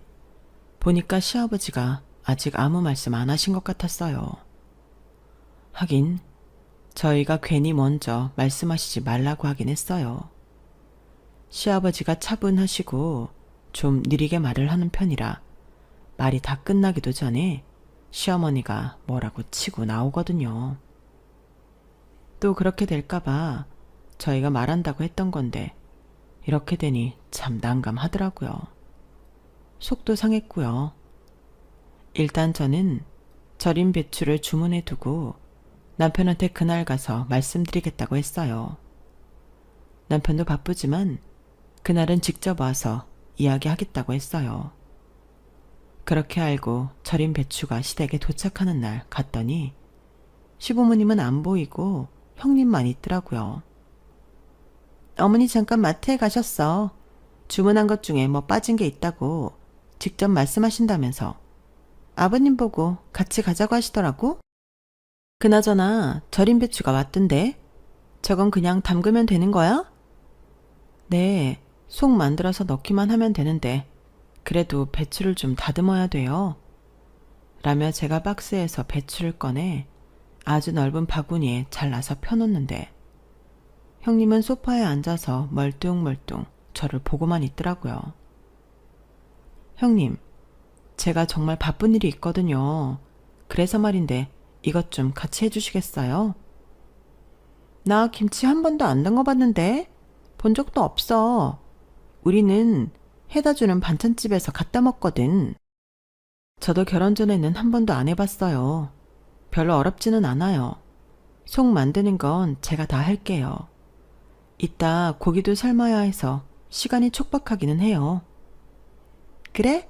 보니까 시아버지가 아직 아무 말씀 안 하신 것 같았어요. 하긴 저희가 괜히 먼저 말씀하시지 말라고 하긴 했어요. 시아버지가 차분하시고 좀 느리게 말을 하는 편이라 말이 다 끝나기도 전에 시어머니가 뭐라고 치고 나오거든요. 또 그렇게 될까봐 저희가 말한다고 했던 건데 이렇게 되니 참 난감하더라고요. 속도 상했고요. 일단 저는 절인 배추를 주문해 두고 남편한테 그날 가서 말씀드리겠다고 했어요. 남편도 바쁘지만 그날은 직접 와서 이야기하겠다고 했어요. 그렇게 알고 절인 배추가 시댁에 도착하는 날 갔더니 시부모님은 안 보이고 형님만 있더라고요. 어머니 잠깐 마트에 가셨어. 주문한 것 중에 뭐 빠진 게 있다고 직접 말씀하신다면서 아버님 보고 같이 가자고 하시더라고. 그나저나 절인 배추가 왔던데 저건 그냥 담그면 되는 거야? 네, 속 만들어서 넣기만 하면 되는데 그래도 배추를 좀 다듬어야 돼요. 라며 제가 박스에서 배추를 꺼내 아주 넓은 바구니에 잘라서 펴놓는데 형님은 소파에 앉아서 멀뚱멀뚱 저를 보고만 있더라고요. 형님, 제가 정말 바쁜 일이 있거든요. 그래서 말인데 이것 좀 같이 해주시겠어요? 나 김치 한 번도 안 담가봤는데 본 적도 없어. 우리는 해다주는 반찬집에서 갖다 먹거든. 저도 결혼 전에는 한 번도 안 해봤어요. 별로 어렵지는 않아요. 속 만드는 건 제가 다 할게요. 이따 고기도 삶아야 해서 시간이 촉박하기는 해요. 그래?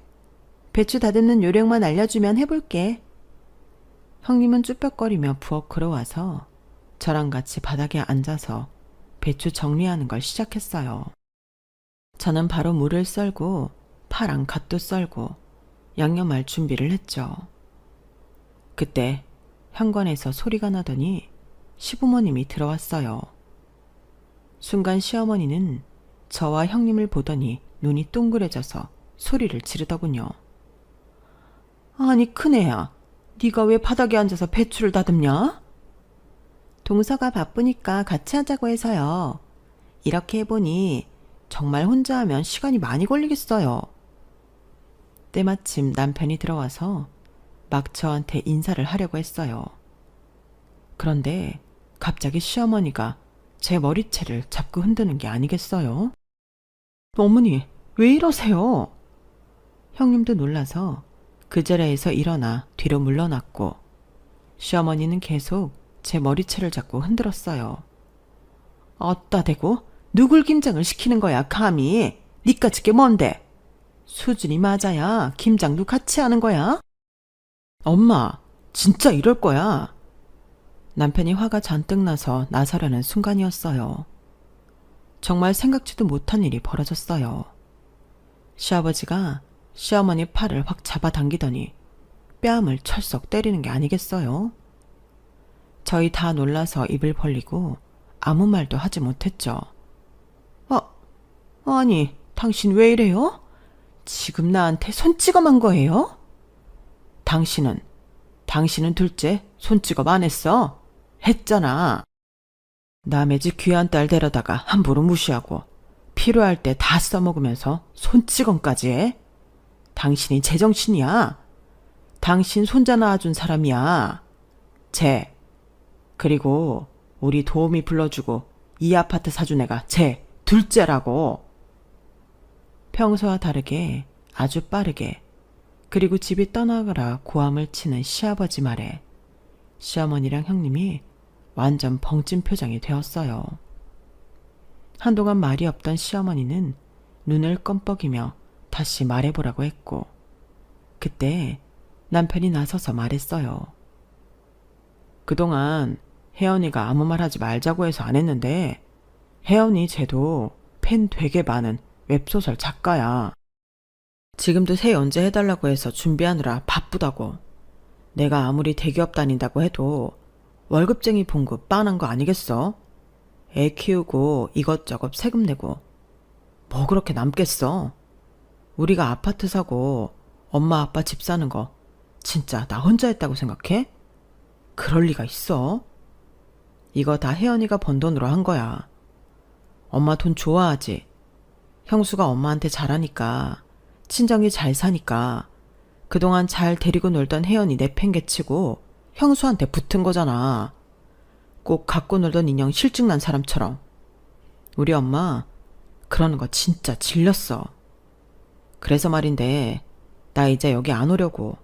배추 다듬는 요령만 알려주면 해볼게. 형님은 쭈뼛거리며 부엌으로 와서 저랑 같이 바닥에 앉아서 배추 정리하는 걸 시작했어요. 저는 바로 물을 썰고 파랑 갓도 썰고 양념할 준비를 했죠. 그때 현관에서 소리가 나더니 시부모님이 들어왔어요. 순간 시어머니는 저와 형님을 보더니 눈이 동그래져서 소리를 지르더군요. 아니 큰애야, 네가 왜 바닥에 앉아서 배추를 다듬냐? 동서가 바쁘니까 같이 하자고 해서요. 이렇게 해보니 정말 혼자 하면 시간이 많이 걸리겠어요. 때마침 남편이 들어와서 막 저한테 인사를 하려고 했어요. 그런데 갑자기 시어머니가 제 머리채를 잡고 흔드는 게 아니겠어요? 어머니, 왜 이러세요? 형님도 놀라서 그 자리에서 일어나 뒤로 물러났고 시어머니는 계속 제 머리채를 잡고 흔들었어요. 어따 대고 누굴 김장을 시키는 거야 감히. 니까짓 게 뭔데? 수준이 맞아야 김장도 같이 하는 거야? 엄마, 진짜 이럴 거야. 남편이 화가 잔뜩 나서 나서려는 순간이었어요. 정말 생각지도 못한 일이 벌어졌어요. 시아버지가 시어머니 팔을 확 잡아당기더니 뺨을 철썩 때리는 게 아니겠어요? 저희 다 놀라서 입을 벌리고 아무 말도 하지 못했죠. 아니, 당신 왜 이래요? 지금 나한테 손찌검한 거예요? 당신은 둘째 손찌검 안 했어? 했잖아. 남의 집 귀한 딸 데려다가 함부로 무시하고 필요할 때 다 써먹으면서 손찌검까지 해? 당신이 제정신이야. 당신 손자 낳아준 사람이야. 그리고 우리 도우미 불러주고 이 아파트 사준 애가 쟤 둘째라고. 평소와 다르게 아주 빠르게 그리고 집이 떠나가라 고함을 치는 시아버지 말에 시어머니랑 형님이 완전 벙찐 표정이 되었어요. 한동안 말이 없던 시어머니는 눈을 껌뻑이며 다시 말해보라고 했고 그때 남편이 나서서 말했어요. 그동안 혜연이가 아무 말 하지 말자고 해서 안 했는데 혜연이 쟤도 팬 되게 많은 웹소설 작가야. 지금도 새 연재 해달라고 해서 준비하느라 바쁘다고. 내가 아무리 대기업 다닌다고 해도 월급쟁이 봉급 빤한 거 아니겠어? 애 키우고 이것저것 세금 내고 뭐 그렇게 남겠어? 우리가 아파트 사고 엄마 아빠 집 사는 거 진짜 나 혼자 했다고 생각해? 그럴 리가 있어? 이거 다 혜연이가 번 돈으로 한 거야. 엄마 돈 좋아하지? 형수가 엄마한테 잘하니까 친정이 잘 사니까 그동안 잘 데리고 놀던 혜연이 내팽개치고 형수한테 붙은 거잖아. 꼭 갖고 놀던 인형 실증난 사람처럼. 우리 엄마 그러는 거 진짜 질렸어. 그래서 말인데 나 이제 여기 안 오려고.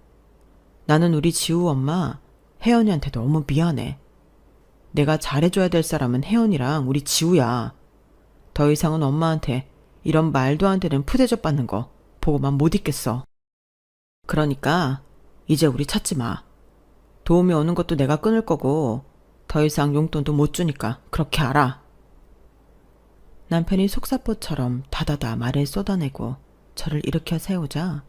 나는 우리 지우 엄마 혜연이한테 너무 미안해. 내가 잘해줘야 될 사람은 혜연이랑 우리 지우야. 더 이상은 엄마한테 이런 말도 안 되는 푸대접 받는 거 보고만 못 있겠어. 그러니까 이제 우리 찾지 마. 도움이 오는 것도 내가 끊을 거고 더 이상 용돈도 못 주니까 그렇게 알아. 남편이 속사포처럼 다다다 말을 쏟아내고 저를 일으켜 세우자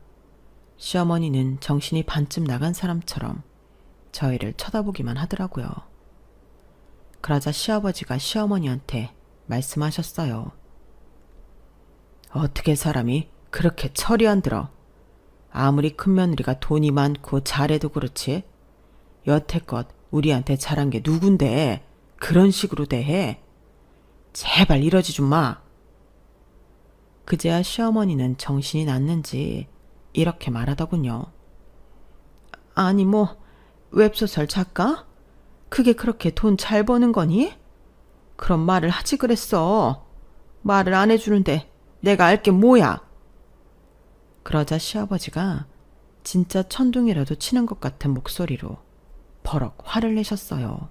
시어머니는 정신이 반쯤 나간 사람처럼 저희를 쳐다보기만 하더라고요. 그러자 시아버지가 시어머니한테 말씀하셨어요. 어떻게 사람이 그렇게 철이 안 들어. 아무리 큰 며느리가 돈이 많고 잘해도 그렇지. 여태껏 우리한테 잘한 게 누군데 그런 식으로 대해. 제발 이러지 좀 마. 그제야 시어머니는 정신이 났는지 이렇게 말하더군요. 아니 뭐 웹소설 작가? 그게 그렇게 돈 잘 버는 거니? 그런 말을 하지 그랬어. 말을 안 해주는데 내가 알 게 뭐야? 그러자 시아버지가 진짜 천둥이라도 치는 것 같은 목소리로 버럭 화를 내셨어요.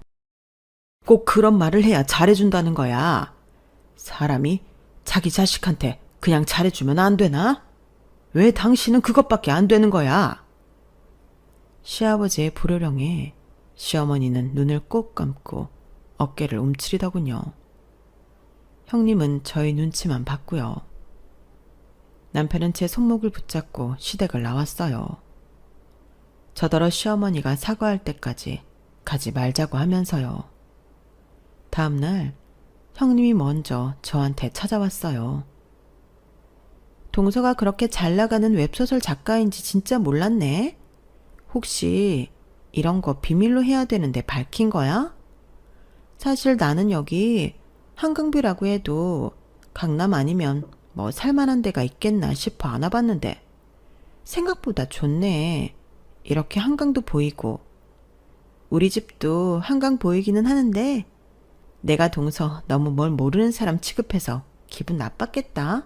꼭 그런 말을 해야 잘해준다는 거야. 사람이 자기 자식한테 그냥 잘해주면 안 되나? 왜 당신은 그것밖에 안 되는 거야? 시아버지의 불효령에 시어머니는 눈을 꼭 감고 어깨를 움츠리더군요. 형님은 저희 눈치만 봤고요. 남편은 제 손목을 붙잡고 시댁을 나왔어요. 저더러 시어머니가 사과할 때까지 가지 말자고 하면서요. 다음날 형님이 먼저 저한테 찾아왔어요. 동서가 그렇게 잘 나가는 웹소설 작가인지 진짜 몰랐네. 혹시 이런 거 비밀로 해야 되는데 밝힌 거야? 사실 나는 여기 한강뷰라고 해도 강남 아니면 뭐 살만한 데가 있겠나 싶어 알아봤는데 생각보다 좋네. 이렇게 한강도 보이고 우리 집도 한강 보이기는 하는데 내가 동서 너무 뭘 모르는 사람 취급해서 기분 나빴겠다.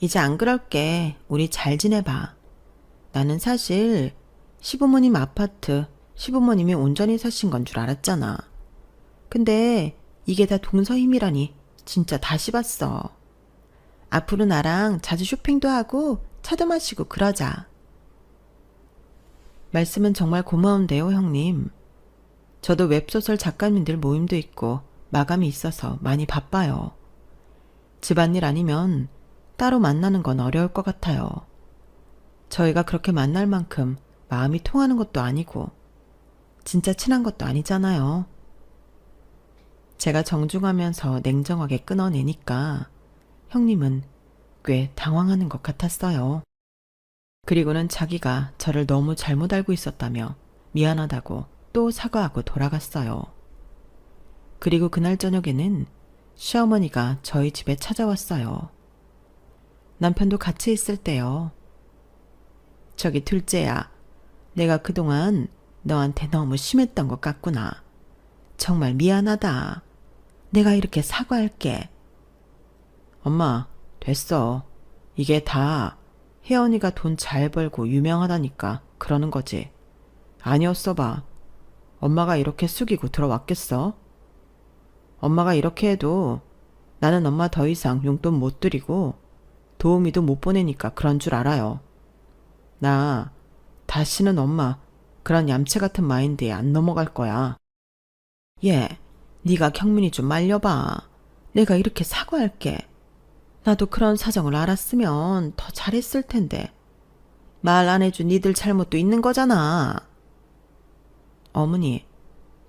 이제 안 그럴게. 우리 잘 지내봐. 나는 사실 시부모님 아파트 시부모님이 온전히 사신 건 줄 알았잖아. 근데 이게 다 동서 힘이라니 진짜 다시 봤어. 앞으로 나랑 자주 쇼핑도 하고 차도 마시고 그러자. 말씀은 정말 고마운데요, 형님. 저도 웹소설 작가님들 모임도 있고 마감이 있어서 많이 바빠요. 집안일 아니면 따로 만나는 건 어려울 것 같아요. 저희가 그렇게 만날 만큼 마음이 통하는 것도 아니고 진짜 친한 것도 아니잖아요. 제가 정중하면서 냉정하게 끊어내니까 형님은 꽤 당황하는 것 같았어요. 그리고는 자기가 저를 너무 잘못 알고 있었다며 미안하다고 또 사과하고 돌아갔어요. 그리고 그날 저녁에는 시어머니가 저희 집에 찾아왔어요. 남편도 같이 있을 때요. 저기 둘째야, 내가 그동안 너한테 너무 심했던 것 같구나. 정말 미안하다. 내가 이렇게 사과할게. 엄마, 됐어. 이게 다 혜연이가 돈 잘 벌고 유명하다니까 그러는 거지. 아니었어 봐. 엄마가 이렇게 숙이고 들어왔겠어? 엄마가 이렇게 해도 나는 엄마 더 이상 용돈 못 드리고 도우미도 못 보내니까 그런 줄 알아요. 나 다시는 엄마 그런 얌체 같은 마인드에 안 넘어갈 거야. 얘, 네가 경민이 좀 말려봐. 내가 이렇게 사과할게. 나도 그런 사정을 알았으면 더 잘했을 텐데. 말 안 해준 니들 잘못도 있는 거잖아. 어머니,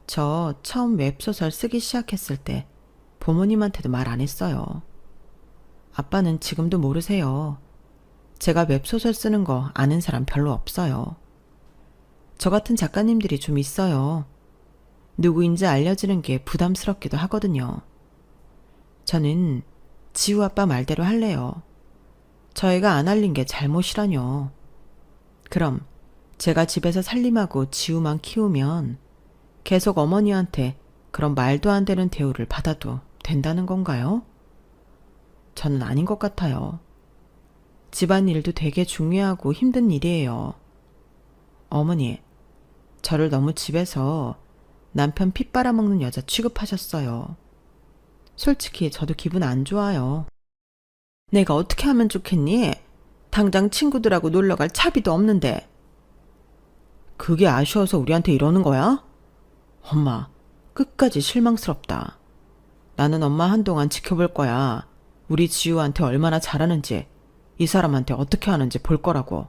저 처음 웹소설 쓰기 시작했을 때 부모님한테도 말 안 했어요. 아빠는 지금도 모르세요. 제가 웹소설 쓰는 거 아는 사람 별로 없어요. 저 같은 작가님들이 좀 있어요. 누구인지 알려지는 게 부담스럽기도 하거든요. 저는 지우 아빠 말대로 할래요. 저희가 안 알린 게 잘못이라뇨. 그럼 제가 집에서 살림하고 지우만 키우면 계속 어머니한테 그런 말도 안 되는 대우를 받아도 된다는 건가요? 저는 아닌 것 같아요. 집안일도 되게 중요하고 힘든 일이에요. 어머니, 저를 너무 집에서 남편 피 빨아먹는 여자 취급하셨어요. 솔직히 저도 기분 안 좋아요. 내가 어떻게 하면 좋겠니? 당장 친구들하고 놀러갈 차비도 없는데. 그게 아쉬워서 우리한테 이러는 거야? 엄마, 끝까지 실망스럽다. 나는 엄마 한동안 지켜볼 거야. 우리 지우한테 얼마나 잘하는지, 이 사람한테 어떻게 하는지 볼 거라고.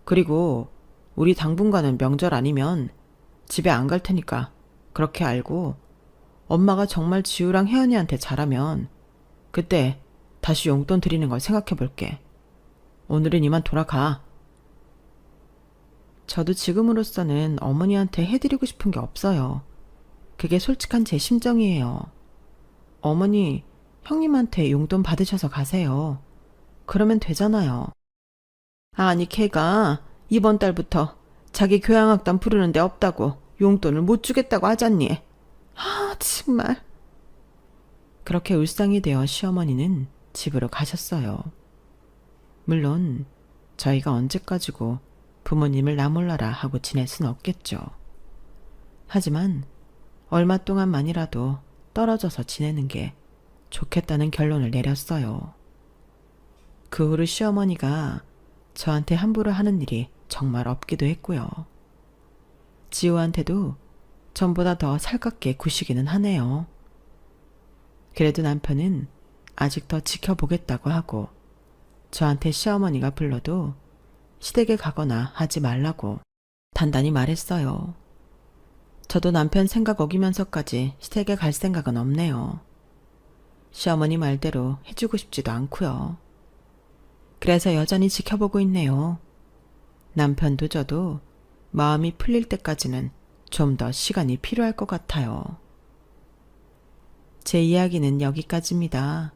그리고 우리 당분간은 명절 아니면 집에 안 갈 테니까 그렇게 알고 엄마가 정말 지우랑 혜연이한테 잘하면 그때 다시 용돈 드리는 걸 생각해 볼게. 오늘은 이만 돌아가. 저도 지금으로서는 어머니한테 해드리고 싶은 게 없어요. 그게 솔직한 제 심정이에요. 어머니, 형님한테 용돈 받으셔서 가세요. 그러면 되잖아요. 아니, 걔가 이번 달부터 자기 교향악단 부르는 데 없다고 용돈을 못 주겠다고 하잖니. 아, 정말. 그렇게 울상이 되어 시어머니는 집으로 가셨어요. 물론 저희가 언제까지고 부모님을 나 몰라라 하고 지낼 순 없겠죠. 하지만 얼마 동안만이라도 떨어져서 지내는 게 좋겠다는 결론을 내렸어요. 그 후로 시어머니가 저한테 함부로 하는 일이 정말 없기도 했고요. 지호한테도 전보다 더 살갑게 구시기는 하네요. 그래도 남편은 아직 더 지켜보겠다고 하고 저한테 시어머니가 불러도 시댁에 가거나 하지 말라고 단단히 말했어요. 저도 남편 생각 어기면서까지 시댁에 갈 생각은 없네요. 시어머니 말대로 해주고 싶지도 않고요. 그래서 여전히 지켜보고 있네요. 남편도 저도 마음이 풀릴 때까지는 좀 더 시간이 필요할 것 같아요. 제 이야기는 여기까지입니다.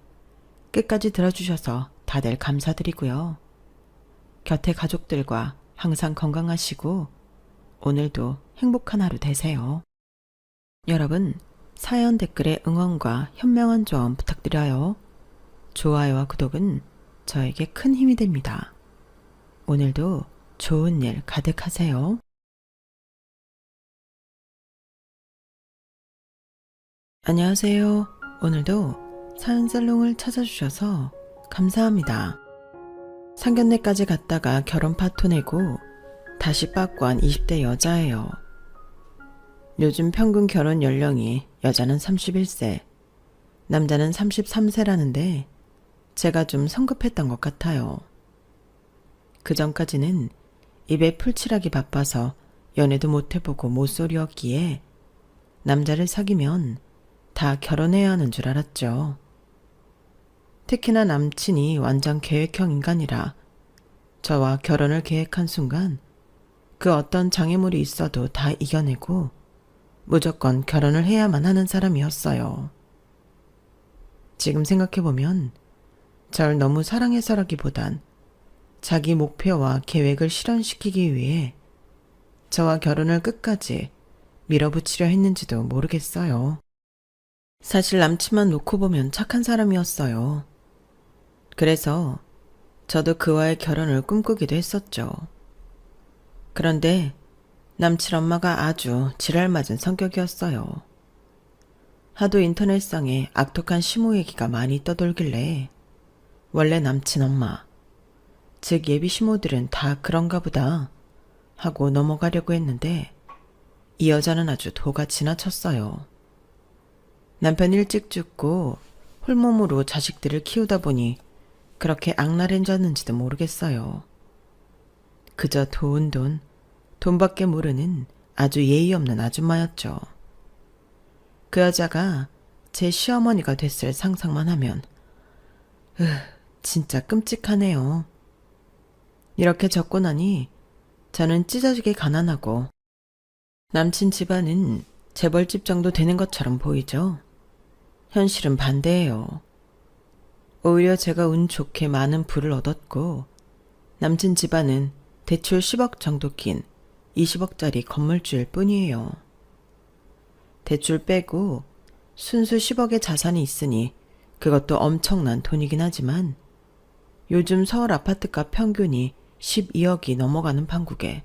끝까지 들어주셔서 다들 감사드리고요. 곁에 가족들과 항상 건강하시고 오늘도 행복한 하루 되세요. 여러분, 사연 댓글에 응원과 현명한 조언 부탁드려요. 좋아요와 구독은 저에게 큰 힘이 됩니다. 오늘도 좋은 일 가득하세요. 안녕하세요. 오늘도 사연살롱을 찾아주셔서 감사합니다. 상견례까지 갔다가 결혼 파토 내고 다시 빠꾸한 20대 여자예요. 요즘 평균 결혼 연령이 여자는 31세, 남자는 33세라는데 제가 좀 성급했던 것 같아요. 그 전까지는 입에 풀칠하기 바빠서 연애도 못 해보고 모쏠이었기에 남자를 사귀면 다 결혼해야 하는 줄 알았죠. 특히나 남친이 완전 계획형 인간이라 저와 결혼을 계획한 순간 그 어떤 장애물이 있어도 다 이겨내고 무조건 결혼을 해야만 하는 사람이었어요. 지금 생각해보면 절 너무 사랑해서라기보단 자기 목표와 계획을 실현시키기 위해 저와 결혼을 끝까지 밀어붙이려 했는지도 모르겠어요. 사실 남친만 놓고 보면 착한 사람이었어요. 그래서 저도 그와의 결혼을 꿈꾸기도 했었죠. 그런데 남친 엄마가 아주 지랄맞은 성격이었어요. 하도 인터넷상에 악독한 시모 얘기가 많이 떠돌길래 원래 남친 엄마, 즉 예비 시모들은 다 그런가 보다 하고 넘어가려고 했는데 이 여자는 아주 도가 지나쳤어요. 남편 일찍 죽고 홀몸으로 자식들을 키우다 보니 그렇게 악랄해졌는지도 모르겠어요. 그저 돈밖에 모르는 아주 예의 없는 아줌마였죠. 그 여자가 제 시어머니가 됐을 상상만 하면 진짜 끔찍하네요. 이렇게 적고 나니 저는 찢어지게 가난하고 남친 집안은 재벌집 정도 되는 것처럼 보이죠. 현실은 반대예요. 오히려 제가 운 좋게 많은 부를 얻었고 남친 집안은 대출 10억 정도 낀 20억짜리 건물주일 뿐이에요. 대출 빼고 순수 10억의 자산이 있으니 그것도 엄청난 돈이긴 하지만 요즘 서울 아파트값 평균이 12억이 넘어가는 판국에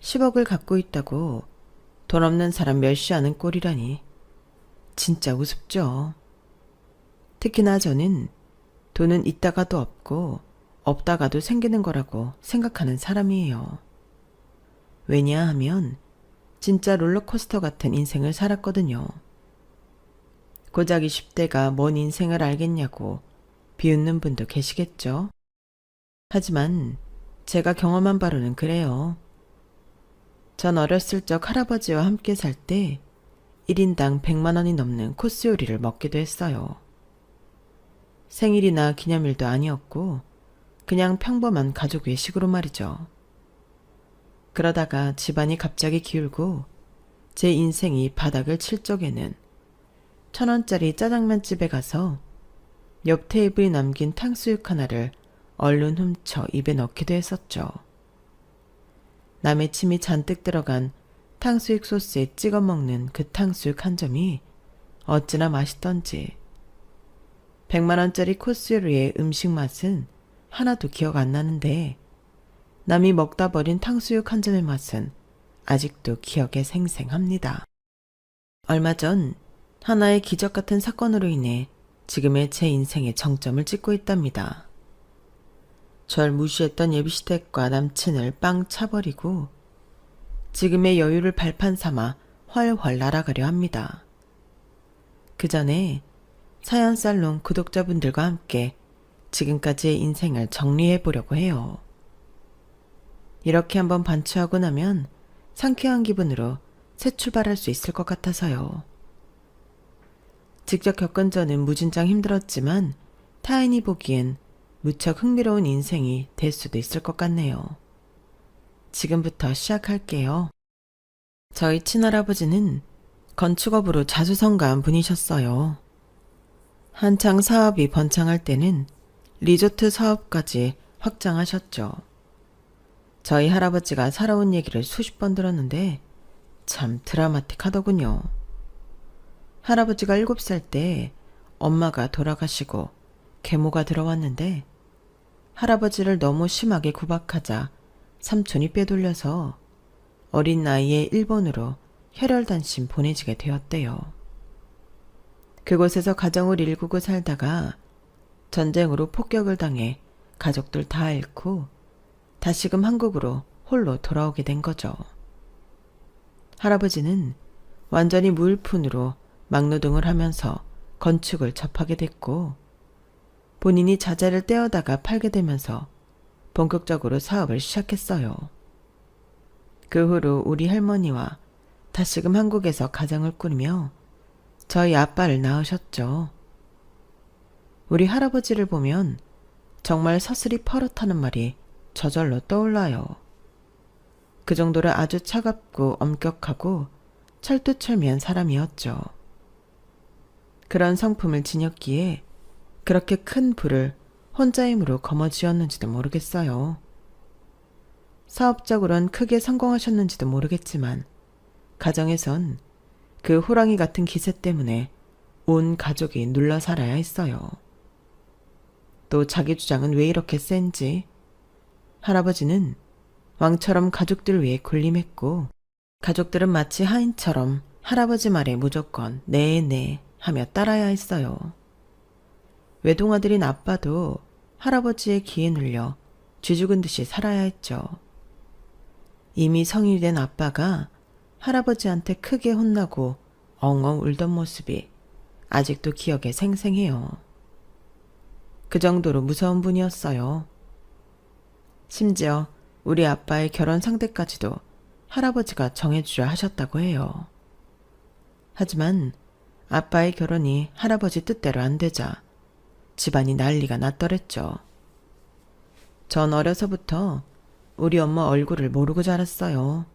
10억을 갖고 있다고 돈 없는 사람 멸시하는 꼴이라니 진짜 우습죠. 특히나 저는 돈은 있다가도 없고 없다가도 생기는 거라고 생각하는 사람이에요. 왜냐하면 진짜 롤러코스터 같은 인생을 살았거든요. 고작 20대가 뭔 인생을 알겠냐고 비웃는 분도 계시겠죠. 하지만 제가 경험한 바로는 그래요. 전 어렸을 적 할아버지와 함께 살 때 1인당 100만 원이 넘는 코스 요리를 먹기도 했어요. 생일이나 기념일도 아니었고 그냥 평범한 가족 외식으로 말이죠. 그러다가 집안이 갑자기 기울고 제 인생이 바닥을 칠 적에는 1,000원짜리 짜장면집에 가서 옆 테이블이 남긴 탕수육 하나를 얼른 훔쳐 입에 넣기도 했었죠. 남의 침이 잔뜩 들어간 탕수육 소스에 찍어 먹는 그 탕수육 한 점이 어찌나 맛있던지. 100만원짜리 코스 요리의 음식 맛은 하나도 기억 안 나는데 남이 먹다 버린 탕수육 한 점의 맛은 아직도 기억에 생생합니다. 얼마 전 하나의 기적 같은 사건으로 인해 지금의 제 인생의 정점을 찍고 있답니다. 절 무시했던 예비시댁과 남친을 빵 차버리고 지금의 여유를 발판 삼아 훨훨 날아가려 합니다. 그 전에 사연살롱 구독자분들과 함께 지금까지의 인생을 정리해 보려고 해요. 이렇게 한번 반추하고 나면 상쾌한 기분으로 새 출발할 수 있을 것 같아서요. 직접 겪은 저는 무진장 힘들었지만 타인이 보기엔 무척 흥미로운 인생이 될 수도 있을 것 같네요. 지금부터 시작할게요. 저희 친할아버지는 건축업으로 자수성가한 분이셨어요. 한창 사업이 번창할 때는 리조트 사업까지 확장하셨죠. 저희 할아버지가 살아온 얘기를 수십 번 들었는데 참 드라마틱하더군요. 할아버지가 7살 때 엄마가 돌아가시고 계모가 들어왔는데 할아버지를 너무 심하게 구박하자 삼촌이 빼돌려서 어린 나이에 일본으로 혈혈단신 보내지게 되었대요. 그곳에서 가정을 일구고 살다가 전쟁으로 폭격을 당해 가족들 다 잃고 다시금 한국으로 홀로 돌아오게 된 거죠. 할아버지는 완전히 무일푼으로 막노동을 하면서 건축을 접하게 됐고 본인이 자재를 떼어다가 팔게 되면서 본격적으로 사업을 시작했어요. 그 후로 우리 할머니와 다시금 한국에서 가정을 꾸리며 저희 아빠를 낳으셨죠. 우리 할아버지를 보면 정말 서슬이 퍼렇다는 말이 저절로 떠올라요. 그 정도로 아주 차갑고 엄격하고 철두철미한 사람이었죠. 그런 성품을 지녔기에 그렇게 큰 불을 혼자 힘으로 거머쥐었는지도 모르겠어요. 사업적으로는 크게 성공하셨는지도 모르겠지만 가정에선 그 호랑이 같은 기세 때문에 온 가족이 눌러 살아야 했어요. 또 자기 주장은 왜 이렇게 센지 할아버지는 왕처럼 가족들 위해 군림했고 가족들은 마치 하인처럼 할아버지 말에 무조건 네 하며 따라야 했어요. 외동아들인 아빠도 할아버지의 기에 눌려 쥐죽은 듯이 살아야 했죠. 이미 성인이 된 아빠가 할아버지한테 크게 혼나고 엉엉 울던 모습이 아직도 기억에 생생해요. 그 정도로 무서운 분이었어요. 심지어 우리 아빠의 결혼 상대까지도 할아버지가 정해주려 하셨다고 해요. 하지만 아빠의 결혼이 할아버지 뜻대로 안 되자 집안이 난리가 났더랬죠. 전 어려서부터 우리 엄마 얼굴을 모르고 자랐어요.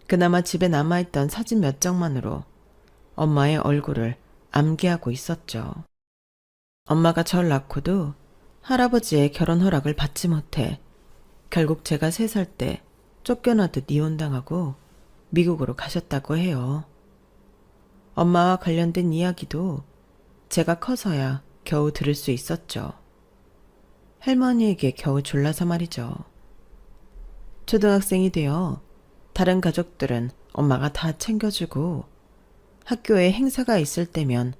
그나마 집에 남아있던 사진 몇 장만으로 엄마의 얼굴을 암기하고 있었죠. 엄마가 절 낳고도 할아버지의 결혼 허락을 받지 못해 결국 제가 3살 때 쫓겨나듯 이혼당하고 미국으로 가셨다고 해요. 엄마와 관련된 이야기도 제가 커서야 겨우 들을 수 있었죠. 할머니에게 겨우 졸라서 말이죠. 초등학생이 되어 다른 가족들은 엄마가 다 챙겨주고 학교에 행사가 있을 때면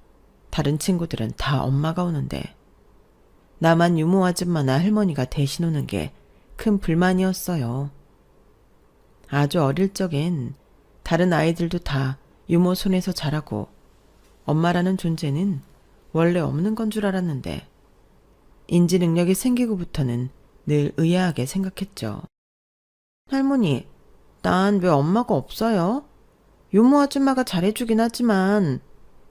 다른 친구들은 다 엄마가 오는데 나만 유모 아줌마나 할머니가 대신 오는 게 큰 불만이었어요. 아주 어릴 적엔 다른 아이들도 다 유모 손에서 자라고 엄마라는 존재는 원래 없는 건 줄 알았는데 인지 능력이 생기고부터는 늘 의아하게 생각했죠. 할머니, 난 왜 엄마가 없어요? 유모 아줌마가 잘해주긴 하지만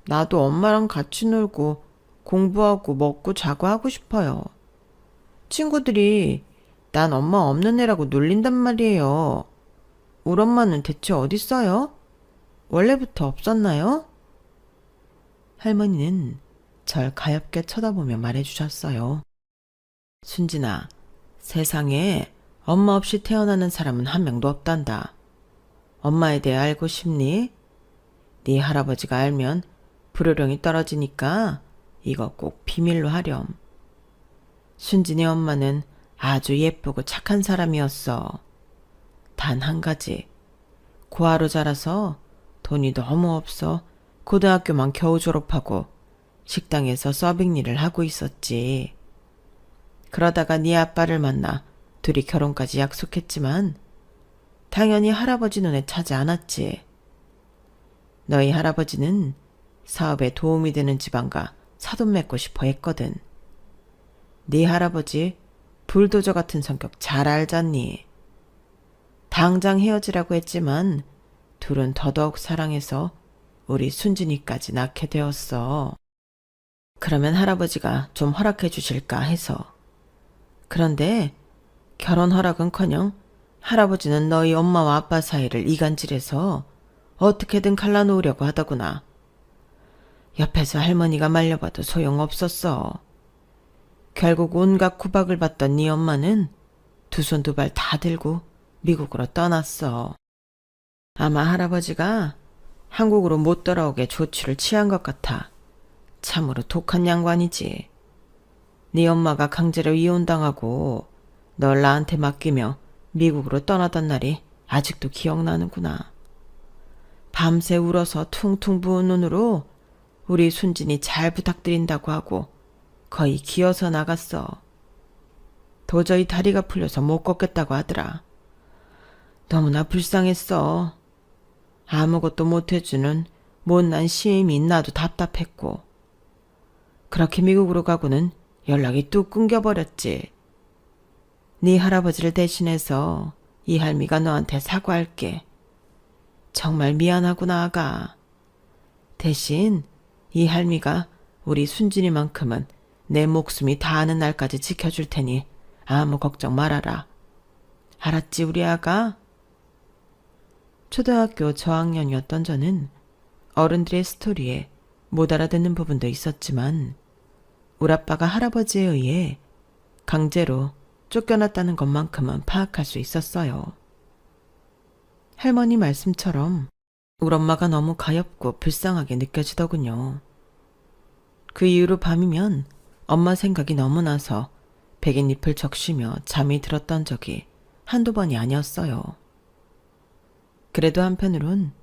나도 엄마랑 같이 놀고 공부하고 먹고 자고 하고 싶어요. 친구들이 난 엄마 없는 애라고 놀린단 말이에요. 우리 엄마는 대체 어딨어요? 원래부터 없었나요? 할머니는 절 가엾게 쳐다보며 말해주셨어요. 순진아, 세상에 엄마 없이 태어나는 사람은 한 명도 없단다. 엄마에 대해 알고 싶니? 네 할아버지가 알면 불효령이 떨어지니까 이거 꼭 비밀로 하렴. 순진이 엄마는 아주 예쁘고 착한 사람이었어. 단 한 가지, 고아로 자라서 돈이 너무 없어 고등학교만 겨우 졸업하고 식당에서 서빙 일을 하고 있었지. 그러다가 네 아빠를 만나 둘이 결혼까지 약속했지만 당연히 할아버지 눈에 차지 않았지. 너희 할아버지는 사업에 도움이 되는 집안과 사돈 맺고 싶어 했거든. 네 할아버지 불도저 같은 성격 잘 알잖니. 당장 헤어지라고 했지만 둘은 더더욱 사랑해서 우리 순진이까지 낳게 되었어. 그러면 할아버지가 좀 허락해 주실까 해서. 그런데 결혼 허락은커녕 할아버지는 너희 엄마와 아빠 사이를 이간질해서 어떻게든 갈라놓으려고 하더구나. 옆에서 할머니가 말려봐도 소용없었어. 결국 온갖 구박을 받던 네 엄마는 두 손 두 발 다 들고 미국으로 떠났어. 아마 할아버지가 한국으로 못 돌아오게 조치를 취한 것 같아. 참으로 독한 양반이지. 네 엄마가 강제로 이혼당하고 널 나한테 맡기며 미국으로 떠나던 날이 아직도 기억나는구나. 밤새 울어서 퉁퉁 부은 눈으로 우리 순진이 잘 부탁드린다고 하고 거의 기어서 나갔어. 도저히 다리가 풀려서 못 걷겠다고 하더라. 너무나 불쌍했어. 아무것도 못해주는 못난 시임이 나도 답답했고. 그렇게 미국으로 가고는 연락이 뚝 끊겨버렸지. 네 할아버지를 대신해서 이 할미가 너한테 사과할게. 정말 미안하구나, 아가. 대신 이 할미가 우리 순진이만큼은 내 목숨이 다하는 날까지 지켜줄 테니 아무 걱정 말아라. 알았지, 우리 아가? 초등학교 저학년이었던 저는 어른들의 스토리에 못 알아듣는 부분도 있었지만 우리 아빠가 할아버지에 의해 강제로 쫓겨났다는 것만큼은 파악할 수 있었어요. 할머니 말씀처럼 우리 엄마가 너무 가엾고 불쌍하게 느껴지더군요. 그 이후로 밤이면 엄마 생각이 너무 나서 베갯잎을 적시며 잠이 들었던 적이 한두 번이 아니었어요. 그래도 한편으론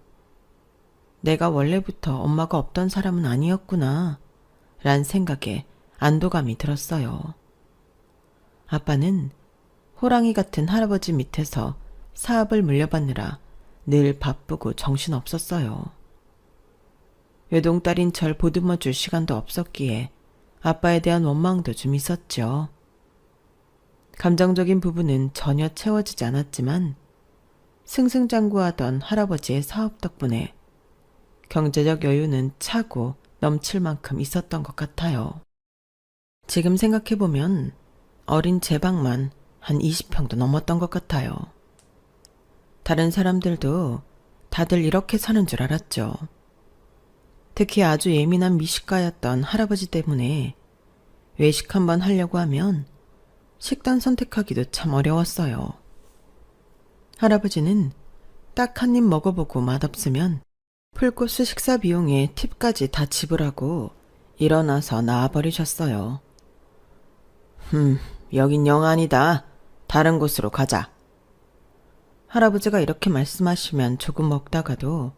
내가 원래부터 엄마가 없던 사람은 아니었구나 란 생각에 안도감이 들었어요. 아빠는 호랑이 같은 할아버지 밑에서 사업을 물려받느라 늘 바쁘고 정신없었어요. 외동딸인 절 보듬어줄 시간도 없었기에 아빠에 대한 원망도 좀 있었죠. 감정적인 부분은 전혀 채워지지 않았지만 승승장구하던 할아버지의 사업 덕분에 경제적 여유는 차고 넘칠 만큼 있었던 것 같아요. 지금 생각해보면 어린 제 방만 한 20평도 넘었던 것 같아요. 다른 사람들도 다들 이렇게 사는 줄 알았죠. 특히 아주 예민한 미식가였던 할아버지 때문에 외식 한번 하려고 하면 식단 선택하기도 참 어려웠어요. 할아버지는 딱 한 입 먹어보고 맛없으면 풀코스 식사 비용에 팁까지 다 지불하고 일어나서 나와버리셨어요. 여긴 영 아니다. 다른 곳으로 가자. 할아버지가 이렇게 말씀하시면 조금 먹다가도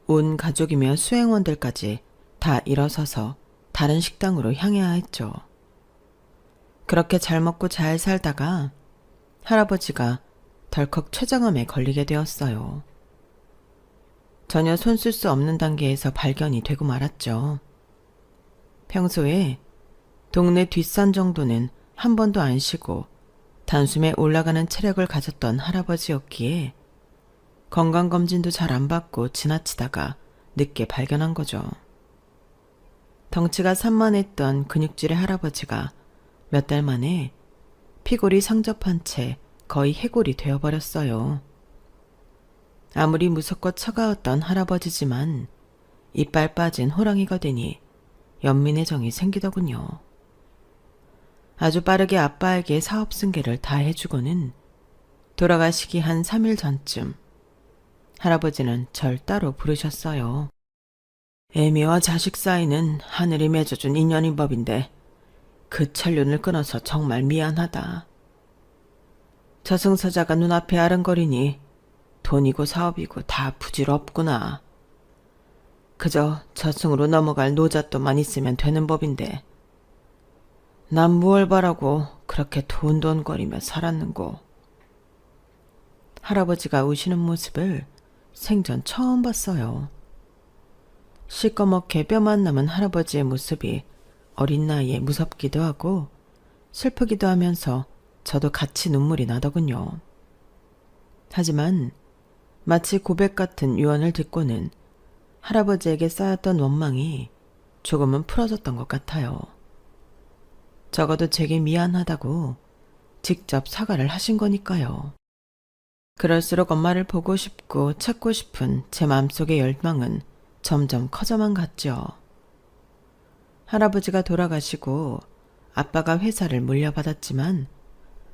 온 가족이며 수행원들까지 다 일어서서 다른 식당으로 향해야 했죠. 그렇게 잘 먹고 잘 살다가 할아버지가 덜컥 췌장암에 걸리게 되었어요. 전혀 손쓸 수 없는 단계에서 발견이 되고 말았죠. 평소에 동네 뒷산 정도는 한 번도 안 쉬고 단숨에 올라가는 체력을 가졌던 할아버지였기에 건강검진도 잘 안 받고 지나치다가 늦게 발견한 거죠. 덩치가 산만했던 근육질의 할아버지가 몇 달 만에 피골이 상접한 채 거의 해골이 되어버렸어요. 아무리 무섭고 차가웠던 할아버지지만 이빨 빠진 호랑이가 되니 연민의 정이 생기더군요. 아주 빠르게 아빠에게 사업 승계를 다 해주고는 돌아가시기 한 3일 전쯤 할아버지는 절 따로 부르셨어요. 애미와 자식 사이는 하늘이 맺어준 인연인 법인데 그 천륜을 끊어서 정말 미안하다. 저승사자가 눈앞에 아른거리니 돈이고 사업이고 다 부질없구나. 그저 저승으로 넘어갈 노잣돈만 있으면 되는 법인데 난 무얼 바라고 그렇게 돈돈거리며 살았는고. 할아버지가 우시는 모습을 생전 처음 봤어요. 시꺼멓게 뼈만 남은 할아버지의 모습이 어린 나이에 무섭기도 하고 슬프기도 하면서 저도 같이 눈물이 나더군요. 하지만 마치 고백 같은 유언을 듣고는 할아버지에게 쌓였던 원망이 조금은 풀어졌던 것 같아요. 적어도 제게 미안하다고 직접 사과를 하신 거니까요. 그럴수록 엄마를 보고 싶고 찾고 싶은 제 마음속의 열망은 점점 커져만 갔죠. 할아버지가 돌아가시고 아빠가 회사를 물려받았지만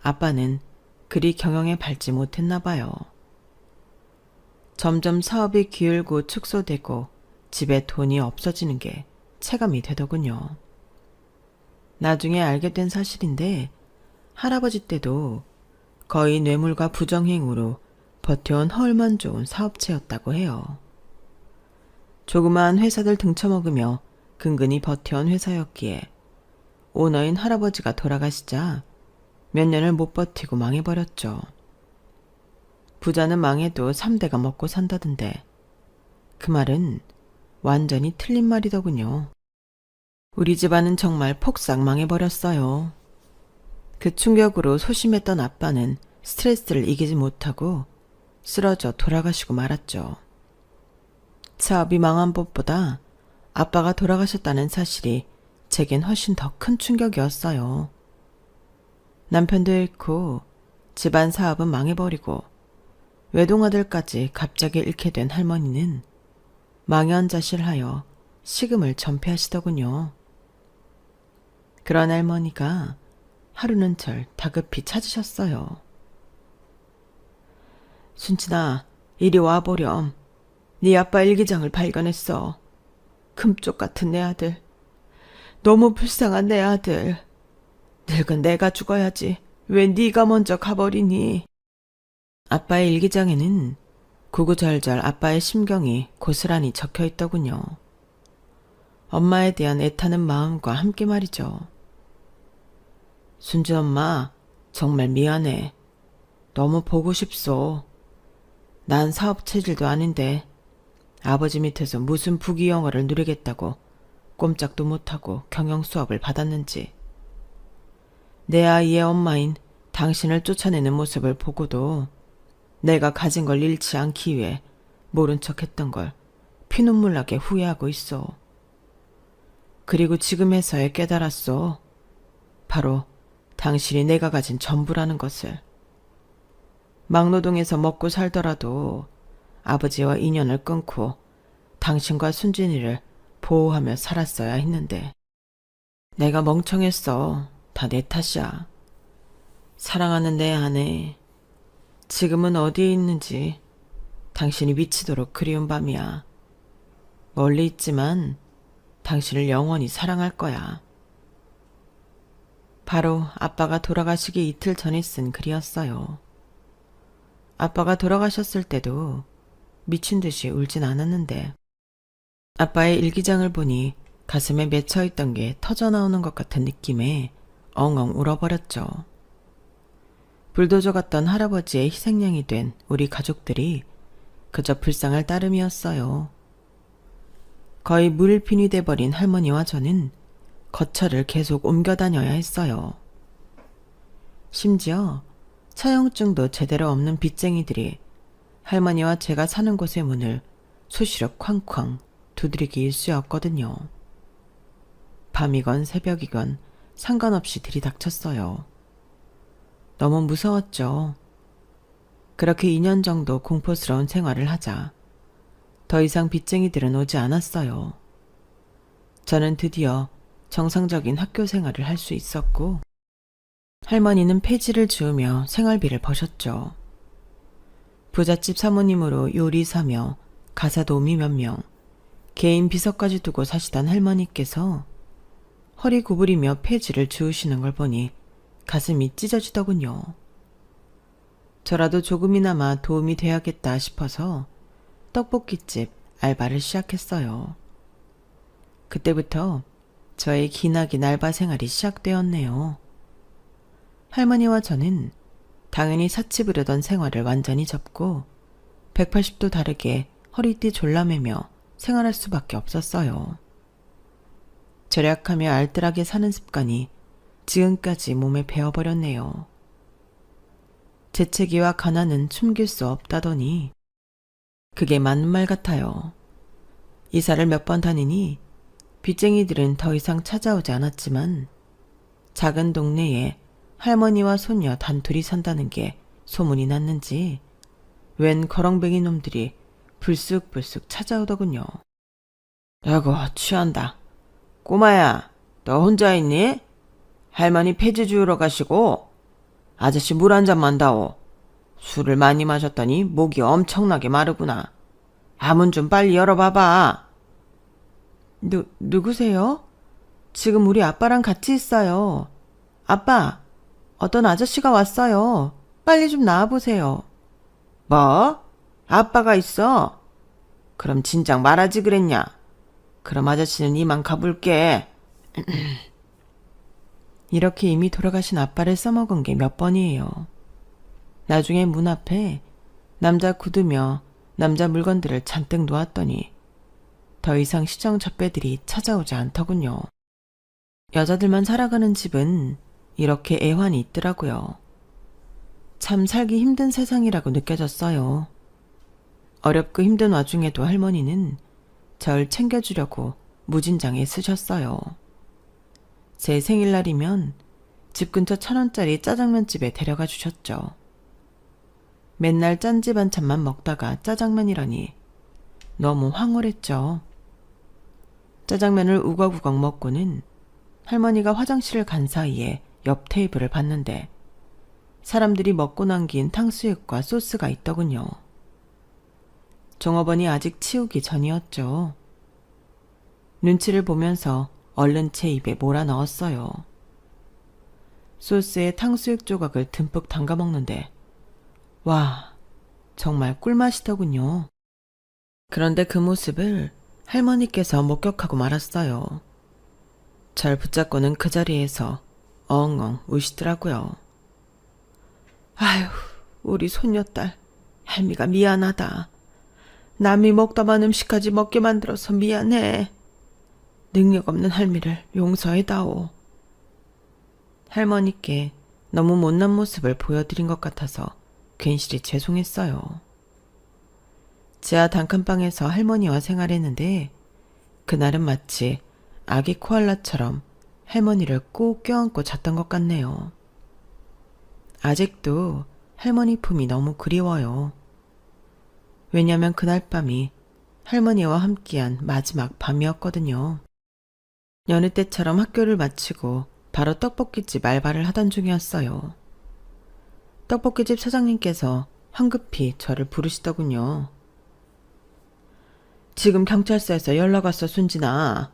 아빠는 그리 경영에 밟지 못했나 봐요. 점점 사업이 기울고 축소되고 집에 돈이 없어지는 게 체감이 되더군요. 나중에 알게 된 사실인데 할아버지 때도 거의 뇌물과 부정행위로 버텨온 헐만 좋은 사업체였다고 해요. 조그마한 회사들 등쳐먹으며 근근히 버텨온 회사였기에 오너인 할아버지가 돌아가시자 몇 년을 못 버티고 망해버렸죠. 부자는 망해도 3대가 먹고 산다던데 그 말은 완전히 틀린 말이더군요. 우리 집안은 정말 폭삭 망해버렸어요. 그 충격으로 소심했던 아빠는 스트레스를 이기지 못하고 쓰러져 돌아가시고 말았죠. 사업이 망한 것보다 아빠가 돌아가셨다는 사실이 제겐 훨씬 더 큰 충격이었어요. 남편도 잃고 집안 사업은 망해버리고 외동아들까지 갑자기 잃게 된 할머니는 망연자실하여 식음을 전폐하시더군요. 그런 할머니가 하루는 절 다급히 찾으셨어요. 순진아, 이리 와보렴. 네 아빠 일기장을 발견했어. 금쪽 같은 내 아들. 너무 불쌍한 내 아들. 늙은 내가 죽어야지. 왜 네가 먼저 가버리니? 아빠의 일기장에는 구구절절 아빠의 심경이 고스란히 적혀있더군요. 엄마에 대한 애타는 마음과 함께 말이죠. 순주 엄마, 정말 미안해. 너무 보고 싶소. 난 사업 체질도 아닌데 아버지 밑에서 무슨 부귀영화를 누리겠다고 꼼짝도 못하고 경영 수업을 받았는지. 내 아이의 엄마인 당신을 쫓아내는 모습을 보고도 내가 가진 걸 잃지 않기 위해 모른 척했던 걸 피눈물 나게 후회하고 있어. 그리고 지금에서야 깨달았어. 바로 당신이 내가 가진 전부라는 것을. 막노동에서 먹고 살더라도 아버지와 인연을 끊고 당신과 순진이를 보호하며 살았어야 했는데 내가 멍청했어. 다 내 탓이야. 사랑하는 내 아내, 지금은 어디에 있는지 당신이 미치도록 그리운 밤이야. 멀리 있지만 당신을 영원히 사랑할 거야. 바로 아빠가 돌아가시기 이틀 전에 쓴 글이었어요. 아빠가 돌아가셨을 때도 미친 듯이 울진 않았는데 아빠의 일기장을 보니 가슴에 맺혀있던 게 터져나오는 것 같은 느낌에 엉엉 울어버렸죠. 불도저 같던 할아버지의 희생양이 된 우리 가족들이 그저 불쌍할 따름이었어요. 거의 무일핀이 돼버린 할머니와 저는 거처를 계속 옮겨 다녀야 했어요. 심지어 차용증도 제대로 없는 빚쟁이들이 할머니와 제가 사는 곳의 문을 수시로 쾅쾅 두드리기 일쑤였거든요. 밤이건 새벽이건 상관없이 들이닥쳤어요. 너무 무서웠죠. 그렇게 2년 정도 공포스러운 생활을 하자 더 이상 빚쟁이들은 오지 않았어요. 저는 드디어 정상적인 학교 생활을 할 수 있었고, 할머니는 폐지를 지으며 생활비를 버셨죠. 부잣집 사모님으로 요리사며 가사도우미 몇 명, 개인 비서까지 두고 사시던 할머니께서 허리 구부리며 폐지를 지으시는 걸 보니 가슴이 찢어지더군요. 저라도 조금이나마 도움이 돼야겠다 싶어서 떡볶이집 알바를 시작했어요. 그때부터 저의 기나긴 알바 생활이 시작되었네요. 할머니와 저는 당연히 사치부려던 생활을 완전히 접고 180도 다르게 허리띠 졸라매며 생활할 수밖에 없었어요. 절약하며 알뜰하게 사는 습관이 지금까지 몸에 배어버렸네요. 재채기와 가난은 숨길 수 없다더니 그게 맞는 말 같아요. 이사를 몇 번 다니니 빚쟁이들은 더 이상 찾아오지 않았지만 작은 동네에 할머니와 손녀 단둘이 산다는 게 소문이 났는지 웬 거렁뱅이 놈들이 불쑥불쑥 찾아오더군요. 아이고 취한다. 꼬마야, 너 혼자 있니? 할머니 폐지 주우러 가시고 아저씨 물 한 잔만 다오. 술을 많이 마셨더니 목이 엄청나게 마르구나. 아문 좀 빨리 열어봐봐. 누구세요? 지금 우리 아빠랑 같이 있어요. 아빠, 어떤 아저씨가 왔어요. 빨리 좀 나와보세요. 뭐? 아빠가 있어? 그럼 진작 말하지 그랬냐? 그럼 아저씨는 이만 가볼게. 이렇게 이미 돌아가신 아빠를 써먹은 게 몇 번이에요. 나중에 문 앞에 남자 구두며 남자 물건들을 잔뜩 놓았더니 더 이상 시정 접배들이 찾아오지 않더군요. 여자들만 살아가는 집은 이렇게 애환이 있더라고요. 참 살기 힘든 세상이라고 느껴졌어요. 어렵고 힘든 와중에도 할머니는 절 챙겨주려고 무진장에 쓰셨어요. 제 생일날이면 집 근처 1,000원짜리 짜장면집에 데려가 주셨죠. 맨날 짠지 반찬만 먹다가 짜장면이라니 너무 황홀했죠. 짜장면을 우걱우걱 먹고는 할머니가 화장실을 간 사이에 옆 테이블을 봤는데 사람들이 먹고 남긴 탕수육과 소스가 있더군요. 종업원이 아직 치우기 전이었죠. 눈치를 보면서 얼른 제 입에 몰아 넣었어요. 소스에 탕수육 조각을 듬뿍 담가 먹는데 와, 정말 꿀맛이더군요. 그런데 그 모습을 할머니께서 목격하고 말았어요. 절 붙잡고는 그 자리에서 엉엉 우시더라고요. 아휴, 우리 손녀딸, 할미가 미안하다. 남이 먹다만 음식까지 먹게 만들어서 미안해. 능력 없는 할미를 용서해다오. 할머니께 너무 못난 모습을 보여드린 것 같아서 괜시리 죄송했어요. 지하 단칸방에서 할머니와 생활했는데 그날은 마치 아기 코알라처럼 할머니를 꼭 껴안고 잤던 것 같네요. 아직도 할머니 품이 너무 그리워요. 왜냐면 그날 밤이 할머니와 함께한 마지막 밤이었거든요. 여느 때처럼 학교를 마치고 바로 떡볶이집 알바를 하던 중이었어요. 떡볶이집 사장님께서 황급히 저를 부르시더군요. 지금 경찰서에서 연락 왔어, 순진아.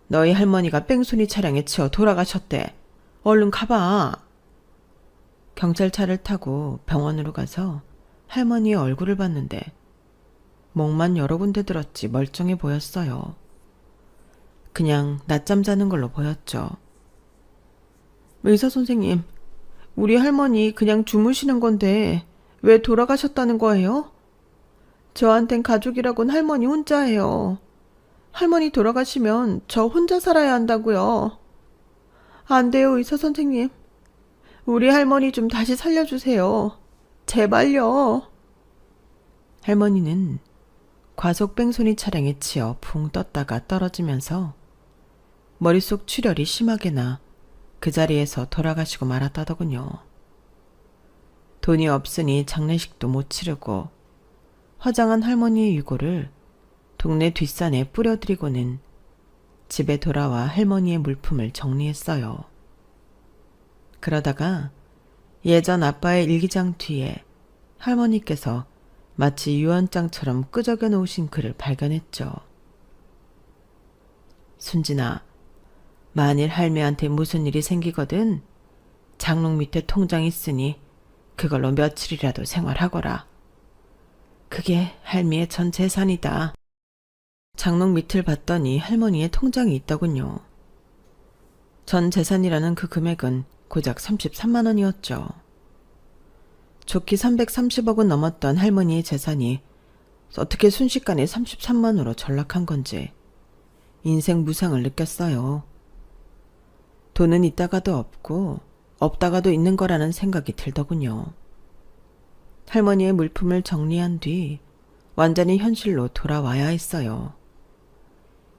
너희 할머니가 뺑소니 차량에 치여 돌아가셨대. 얼른 가봐. 경찰차를 타고 병원으로 가서 할머니의 얼굴을 봤는데 목만 여러 군데 들었지 멀쩡해 보였어요. 그냥 낮잠 자는 걸로 보였죠. 의사 선생님, 우리 할머니 그냥 주무시는 건데 왜 돌아가셨다는 거예요? 저한텐 가족이라곤 할머니 혼자예요. 할머니 돌아가시면 저 혼자 살아야 한다고요. 안 돼요, 의사 선생님. 우리 할머니 좀 다시 살려주세요. 제발요. 할머니는 과속 뺑소니 차량에 치여 붕 떴다가 떨어지면서 머릿속 출혈이 심하게 나 그 자리에서 돌아가시고 말았다더군요. 돈이 없으니 장례식도 못 치르고 화장한 할머니의 유골을 동네 뒷산에 뿌려드리고는 집에 돌아와 할머니의 물품을 정리했어요. 그러다가 예전 아빠의 일기장 뒤에 할머니께서 마치 유언장처럼 끄적여 놓으신 글을 발견했죠. 순진아, 만일 할매한테 무슨 일이 생기거든 장롱 밑에 통장 있으니 그걸로 며칠이라도 생활하거라. 그게 할미의 전 재산이다. 장롱 밑을 봤더니 할머니의 통장이 있더군요. 전 재산이라는 그 금액은 고작 33만 원이었죠. 좋기 330억은 넘었던 할머니의 재산이 어떻게 순식간에 33만으로 전락한 건지 인생 무상을 느꼈어요. 돈은 있다가도 없고 없다가도 있는 거라는 생각이 들더군요. 할머니의 물품을 정리한 뒤 완전히 현실로 돌아와야 했어요.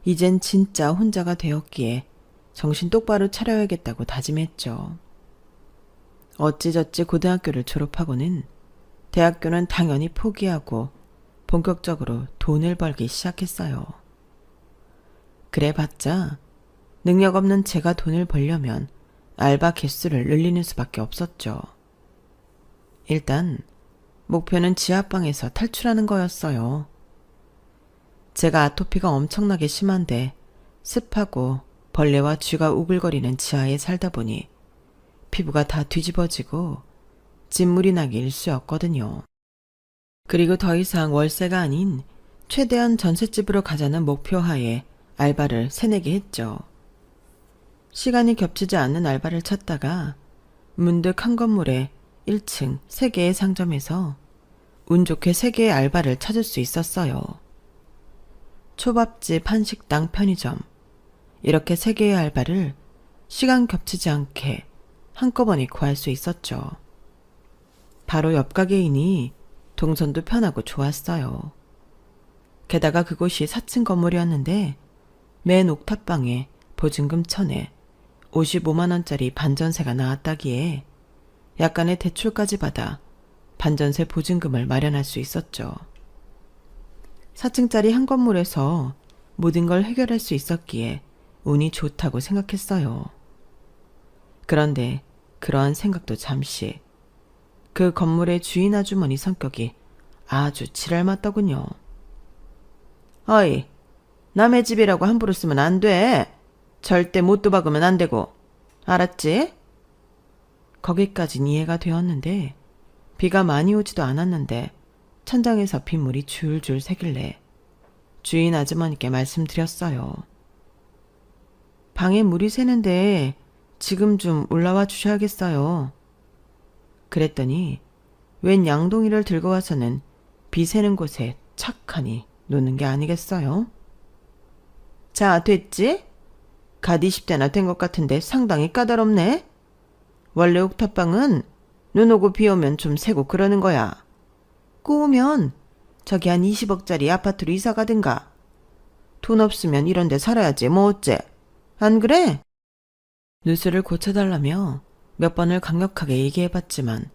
이젠 진짜 혼자가 되었기에 정신 똑바로 차려야겠다고 다짐했죠. 어찌저찌 고등학교를 졸업하고는 대학교는 당연히 포기하고 본격적으로 돈을 벌기 시작했어요. 그래봤자 능력 없는 제가 돈을 벌려면 알바 개수를 늘리는 수밖에 없었죠. 일단 목표는 지하방에서 탈출하는 거였어요. 제가 아토피가 엄청나게 심한데 습하고 벌레와 쥐가 우글거리는 지하에 살다 보니 피부가 다 뒤집어지고 진물이 나기 일쑤였거든요. 그리고 더 이상 월세가 아닌 최대한 전셋집으로 가자는 목표하에 알바를 3-4개 했죠. 시간이 겹치지 않는 알바를 찾다가 문득 한 건물에 1층 3개의 상점에서 운 좋게 3개의 알바를 찾을 수 있었어요. 초밥집, 한식당, 편의점 이렇게 3개의 알바를 시간 겹치지 않게 한꺼번에 구할 수 있었죠. 바로 옆 가게이니 동선도 편하고 좋았어요. 게다가 그곳이 4층 건물이었는데 맨 옥탑방에 보증금 1,000에 55만 원짜리 반전세가 나왔다기에 약간의 대출까지 받아 반전세 보증금을 마련할 수 있었죠. 4층짜리 한 건물에서 모든 걸 해결할 수 있었기에 운이 좋다고 생각했어요. 그런데 그러한 생각도 잠시. 그 건물의 주인 아주머니 성격이 아주 지랄맞더군요. 어이, 남의 집이라고 함부로 쓰면 안 돼. 절대 못도 박으면 안 되고. 알았지? 거기까진 이해가 되었는데 비가 많이 오지도 않았는데 천장에서 빗물이 줄줄 새길래 주인 아주머니께 말씀드렸어요. 방에 물이 새는데 지금 좀 올라와 주셔야겠어요. 그랬더니 웬 양동이를 들고 와서는 비 새는 곳에 착하니 놓는 게 아니겠어요? 자, 됐지? 갓 20대나 된 것 같은데 상당히 까다롭네. 원래 옥탑방은 눈 오고 비 오면 좀 새고 그러는 거야. 꼬우면 저기 한 20억짜리 아파트로 이사 가든가. 돈 없으면 이런 데 살아야지 뭐 어째. 안 그래? 누수를 고쳐달라며 몇 번을 강력하게 얘기해봤지만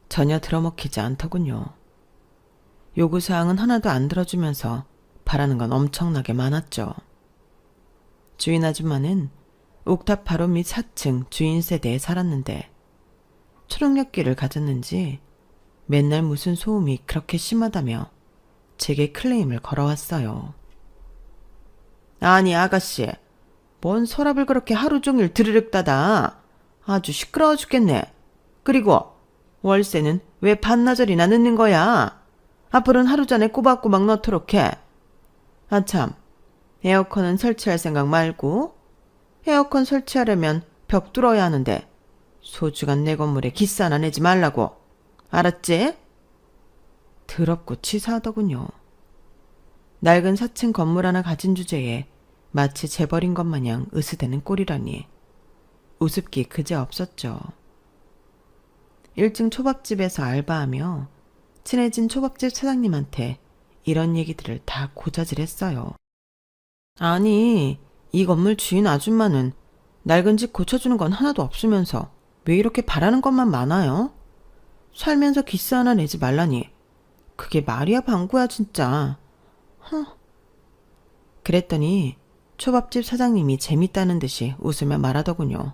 전혀 들어먹히지 않더군요. 요구사항은 하나도 안 들어주면서 바라는 건 엄청나게 많았죠. 주인 아줌마는 옥탑 바로 밑 4층 주인 세대에 살았는데 초능력기를 가졌는지 맨날 무슨 소음이 그렇게 심하다며 제게 클레임을 걸어왔어요. 아니 아가씨, 뭔 서랍을 그렇게 하루 종일 드르륵 닫아. 아주 시끄러워 죽겠네. 그리고 월세는 왜 반나절이나 늦는 거야? 앞으로는 하루 전에 꼬박꼬박 넣도록 해. 아참, 에어컨은 설치할 생각 말고 에어컨 설치하려면 벽 뚫어야 하는데 소중한 내 건물에 기스 하나 내지 말라고. 알았지? 더럽고 치사하더군요. 낡은 4층 건물 하나 가진 주제에 마치 재벌인 것 마냥 으스대는 꼴이라니 우습기 그제 없었죠. 1층 초밥집에서 알바하며 친해진 초밥집 사장님한테 이런 얘기들을 다 고자질했어요. 아니, 이 건물 주인 아줌마는 낡은 집 고쳐주는 건 하나도 없으면서 왜 이렇게 바라는 것만 많아요? 살면서 기스 하나 내지 말라니. 그게 말이야 방구야 진짜. 그랬더니 초밥집 사장님이 재밌다는 듯이 웃으며 말하더군요.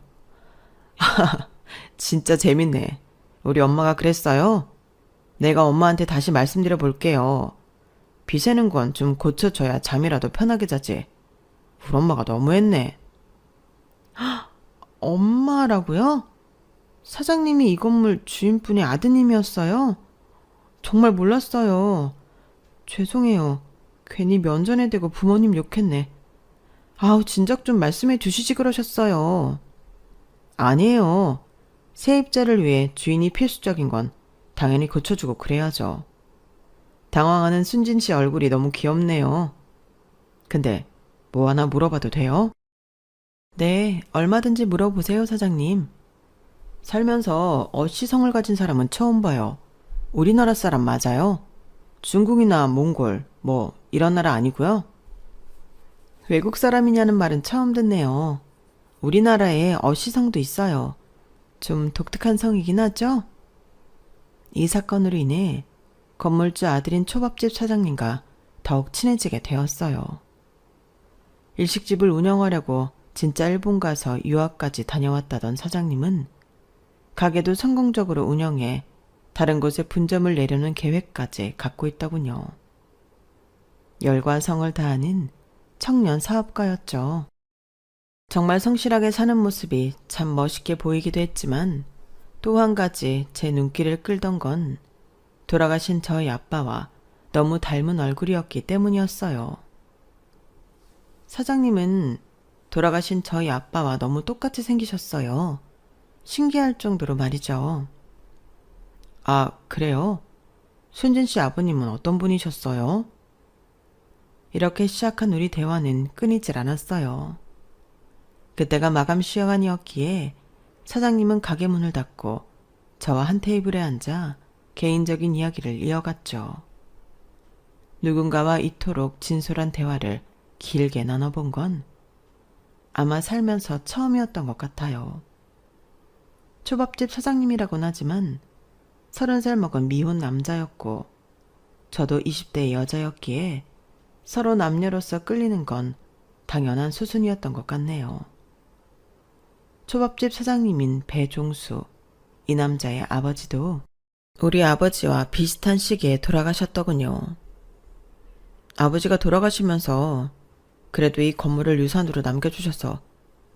진짜 재밌네. 우리 엄마가 그랬어요. 내가 엄마한테 다시 말씀드려 볼게요. 비 새는 건 좀 고쳐줘야 잠이라도 편하게 자지. 우리 엄마가 너무했네. 엄마라고요? 사장님이 이 건물 주인분의 아드님이었어요? 정말 몰랐어요. 죄송해요. 괜히 면전에 대고 부모님 욕했네. 아우, 진작 좀 말씀해 주시지 그러셨어요. 아니에요. 세입자를 위해 주인이 필수적인 건 당연히 고쳐주고 그래야죠. 당황하는 순진 씨 얼굴이 너무 귀엽네요. 근데 뭐 하나 물어봐도 돼요? 네, 얼마든지 물어보세요, 사장님. 살면서 어시성을 가진 사람은 처음 봐요. 우리나라 사람 맞아요? 중국이나 몽골, 뭐 이런 나라 아니고요? 외국 사람이냐는 말은 처음 듣네요. 우리나라에 어시성도 있어요. 좀 독특한 성이긴 하죠? 이 사건으로 인해 건물주 아들인 초밥집 사장님과 더욱 친해지게 되었어요. 일식집을 운영하려고 진짜 일본 가서 유학까지 다녀왔다던 사장님은 가게도 성공적으로 운영해 다른 곳에 분점을 내려는 계획까지 갖고 있더군요. 열과 성을 다하는 청년 사업가였죠. 정말 성실하게 사는 모습이 참 멋있게 보이기도 했지만 또 한 가지 제 눈길을 끌던 건 돌아가신 저희 아빠와 너무 닮은 얼굴이었기 때문이었어요. 사장님은 돌아가신 저희 아빠와 너무 똑같이 생기셨어요. 신기할 정도로 말이죠. 아, 그래요? 순진 씨 아버님은 어떤 분이셨어요? 이렇게 시작한 우리 대화는 끊이질 않았어요. 그때가 마감 시간이었기에 사장님은 가게 문을 닫고 저와 한 테이블에 앉아 개인적인 이야기를 이어갔죠. 누군가와 이토록 진솔한 대화를 길게 나눠본 건 아마 살면서 처음이었던 것 같아요. 초밥집 사장님이라고는 하지만 30살 먹은 미혼 남자였고 저도 20대 여자였기에 서로 남녀로서 끌리는 건 당연한 수순이었던 것 같네요. 초밥집 사장님인 배종수, 이 남자의 아버지도 우리 아버지와 비슷한 시기에 돌아가셨더군요. 아버지가 돌아가시면서 그래도 이 건물을 유산으로 남겨주셔서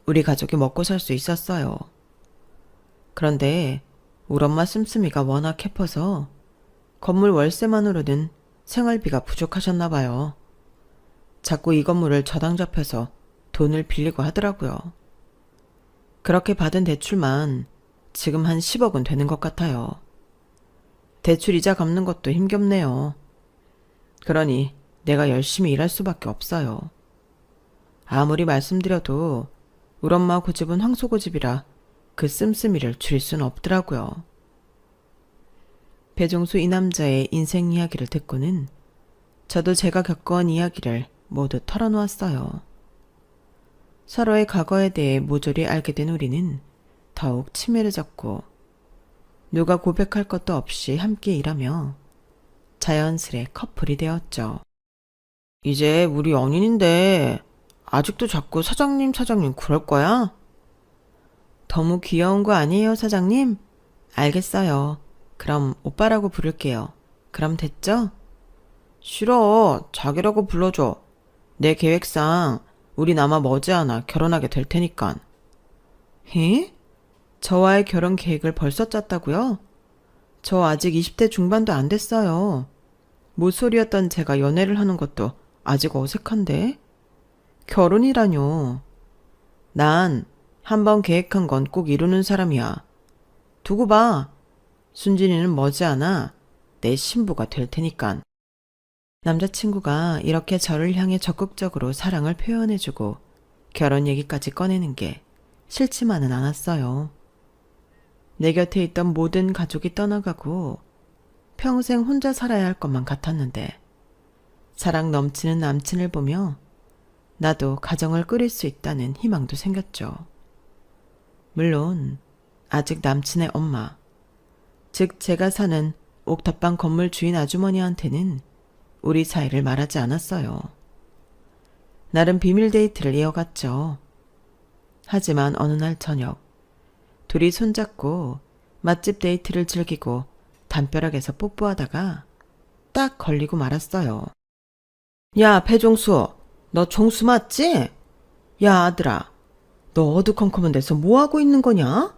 우리 가족이 먹고 살 수 있었어요. 그런데 우리 엄마 씀씀이가 워낙 해퍼서 건물 월세만으로는 생활비가 부족하셨나 봐요. 자꾸 이 건물을 저당 잡혀서 돈을 빌리고 하더라고요. 그렇게 받은 대출만 지금 한 10억은 되는 것 같아요. 대출 이자 갚는 것도 힘겹네요. 그러니 내가 열심히 일할 수밖에 없어요. 아무리 말씀드려도 우리 엄마 고집은 황소고집이라 그 씀씀이를 줄일 수는 없더라고요. 배종수 이 남자의 인생 이야기를 듣고는 저도 제가 겪어온 이야기를 모두 털어놓았어요. 서로의 과거에 대해 모조리 알게 된 우리는 더욱 친밀해졌고 누가 고백할 것도 없이 함께 일하며 자연스레 커플이 되었죠. 이제 우리 연인인데 아직도 자꾸 사장님 그럴 거야? 너무 귀여운 거 아니에요, 사장님? 알겠어요. 그럼 오빠라고 부를게요. 그럼 됐죠? 싫어. 자기라고 불러줘. 내 계획상 우린 아마 머지않아 결혼하게 될 테니깐. 에? 저와의 결혼 계획을 벌써 짰다고요? 저 아직 20대 중반도 안 됐어요. 모쏠이었던 제가 연애를 하는 것도 아직 어색한데? 결혼이라뇨. 난 한번 계획한 건 꼭 이루는 사람이야. 두고 봐. 순진이는 머지않아 내 신부가 될 테니깐. 남자친구가 이렇게 저를 향해 적극적으로 사랑을 표현해주고 결혼 얘기까지 꺼내는 게 싫지만은 않았어요. 내 곁에 있던 모든 가족이 떠나가고 평생 혼자 살아야 할 것만 같았는데 사랑 넘치는 남친을 보며 나도 가정을 꾸릴 수 있다는 희망도 생겼죠. 물론 아직 남친의 엄마, 즉 제가 사는 옥탑방 건물 주인 아주머니한테는 우리 사이를 말하지 않았어요. 나름 비밀 데이트를 이어갔죠. 하지만 어느 날 저녁, 둘이 손잡고 맛집 데이트를 즐기고 담벼락에서 뽀뽀하다가 딱 걸리고 말았어요. 야, 배종수, 너 종수 맞지? 야, 아들아, 너 어두컴컴한 데서 뭐하고 있는 거냐?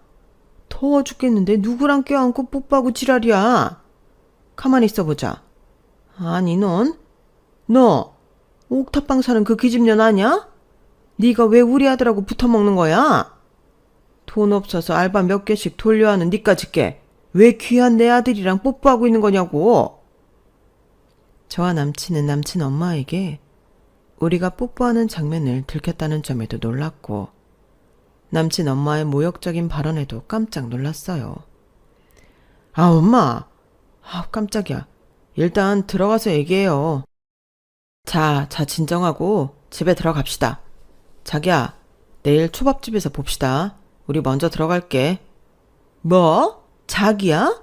더워 죽겠는데 누구랑 껴안고 뽀뽀하고 지랄이야? 가만히 있어보자. 아니, 너 옥탑방 사는 그 기집년 아냐? 네가 왜 우리 아들하고 붙어먹는 거야? 돈 없어서 알바 몇 개씩 돌려하는 니까짓 게왜 귀한 내 아들이랑 뽀뽀하고 있는 거냐고. 저와 남친은 남친 엄마에게 우리가 뽀뽀하는 장면을 들켰다는 점에도 놀랐고 남친 엄마의 모욕적인 발언에도 깜짝 놀랐어요. 아, 엄마. 아, 깜짝이야. 일단 들어가서 얘기해요. 자, 진정하고 집에 들어갑시다. 자기야, 내일 초밥집에서 봅시다. 우리 먼저 들어갈게. 뭐? 자기야?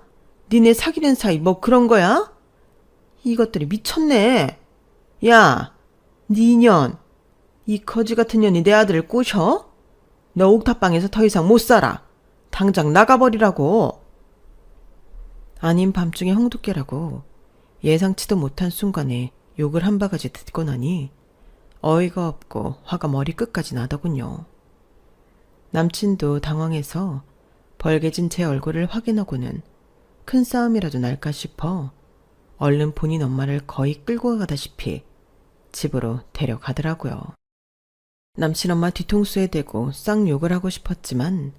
니네 사귀는 사이 뭐 그런 거야? 이것들이 미쳤네. 야, 니 년. 이 거지 같은 년이 내 아들을 꼬셔? 너 옥탑방에서 더 이상 못 살아. 당장 나가버리라고. 아닌 밤중에 홍두깨라고 예상치도 못한 순간에 욕을 한 바가지 듣고 나니 어이가 없고 화가 머리끝까지 나더군요. 남친도 당황해서 벌개진 제 얼굴을 확인하고는 큰 싸움이라도 날까 싶어 얼른 본인 엄마를 거의 끌고 가다시피 집으로 데려가더라고요. 남친 엄마 뒤통수에 대고 쌍욕을 하고 싶었지만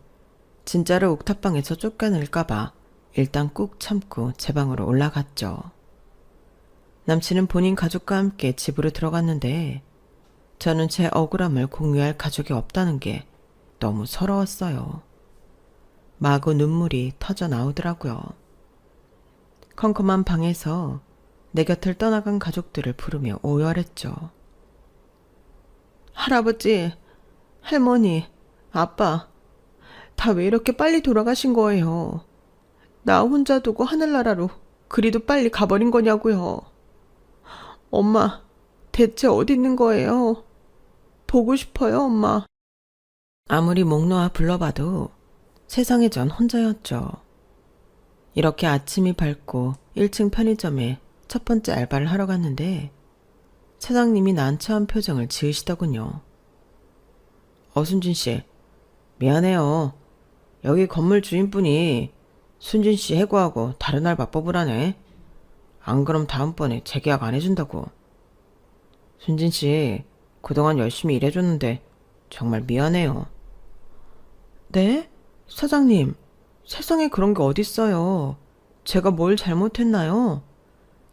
진짜로 옥탑방에서 쫓겨날까봐 일단 꾹 참고 제 방으로 올라갔죠. 남친은 본인 가족과 함께 집으로 들어갔는데 저는 제 억울함을 공유할 가족이 없다는 게 너무 서러웠어요. 마구 눈물이 터져 나오더라고요. 컴컴한 방에서 내 곁을 떠나간 가족들을 부르며 오열했죠. 할아버지, 할머니, 아빠, 다 왜 이렇게 빨리 돌아가신 거예요? 나 혼자 두고 하늘나라로 그리도 빨리 가버린 거냐고요. 엄마, 대체 어디 있는 거예요? 보고 싶어요, 엄마. 아무리 목 놓아 불러봐도 세상에 전 혼자였죠. 이렇게 아침이 밝고 1층 편의점에 첫 번째 알바를 하러 갔는데 사장님이 난처한 표정을 지으시더군요. 순진 씨, 미안해요. 여기 건물 주인분이 순진 씨 해고하고 다른 알바 뽑으라네. 안 그럼 다음번에 재계약 안 해준다고. 순진 씨, 그동안 열심히 일해줬는데 정말 미안해요. 네? 사장님, 세상에 그런 게 어딨어요. 제가 뭘 잘못했나요?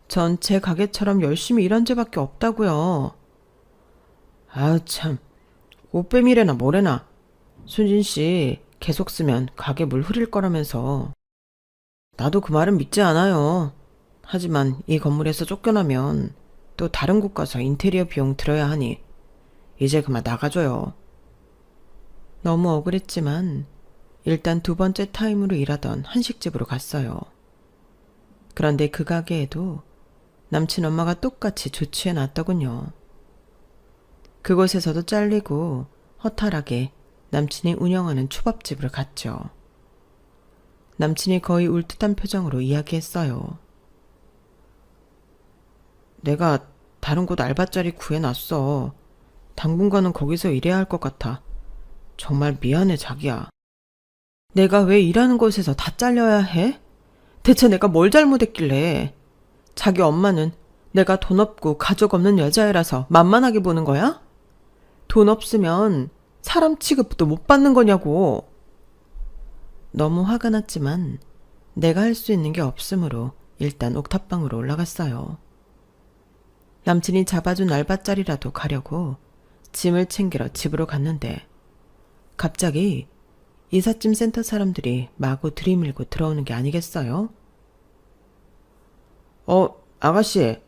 전 제 가게처럼 열심히 일한 죄밖에 없다고요. 아유 참, 옷빼미래나 뭐래나. 순진 씨 계속 쓰면 가게 물 흐릴 거라면서. 나도 그 말은 믿지 않아요. 하지만 이 건물에서 쫓겨나면 또 다른 곳 가서 인테리어 비용 들어야 하니 이제 그만 나가줘요. 너무 억울했지만 일단 두 번째 타임으로 일하던 한식집으로 갔어요. 그런데 그 가게에도 남친 엄마가 똑같이 조치해 놨더군요. 그곳에서도 잘리고 허탈하게 남친이 운영하는 초밥집으로 갔죠. 남친이 거의 울듯한 표정으로 이야기했어요. 내가 다른 곳 알바 자리 구해놨어. 당분간은 거기서 일해야 할 것 같아. 정말 미안해, 자기야. 내가 왜 일하는 곳에서 다 잘려야 해? 대체 내가 뭘 잘못했길래? 자기 엄마는 내가 돈 없고 가족 없는 여자애라서 만만하게 보는 거야? 돈 없으면 사람 취급도 못 받는 거냐고. 너무 화가 났지만 내가 할 수 있는 게 없으므로 일단 옥탑방으로 올라갔어요. 남친이 잡아준 알바자리라도 가려고 짐을 챙기러 집으로 갔는데 갑자기 이삿짐 센터 사람들이 마구 들이밀고 들어오는 게 아니겠어요? 아가씨,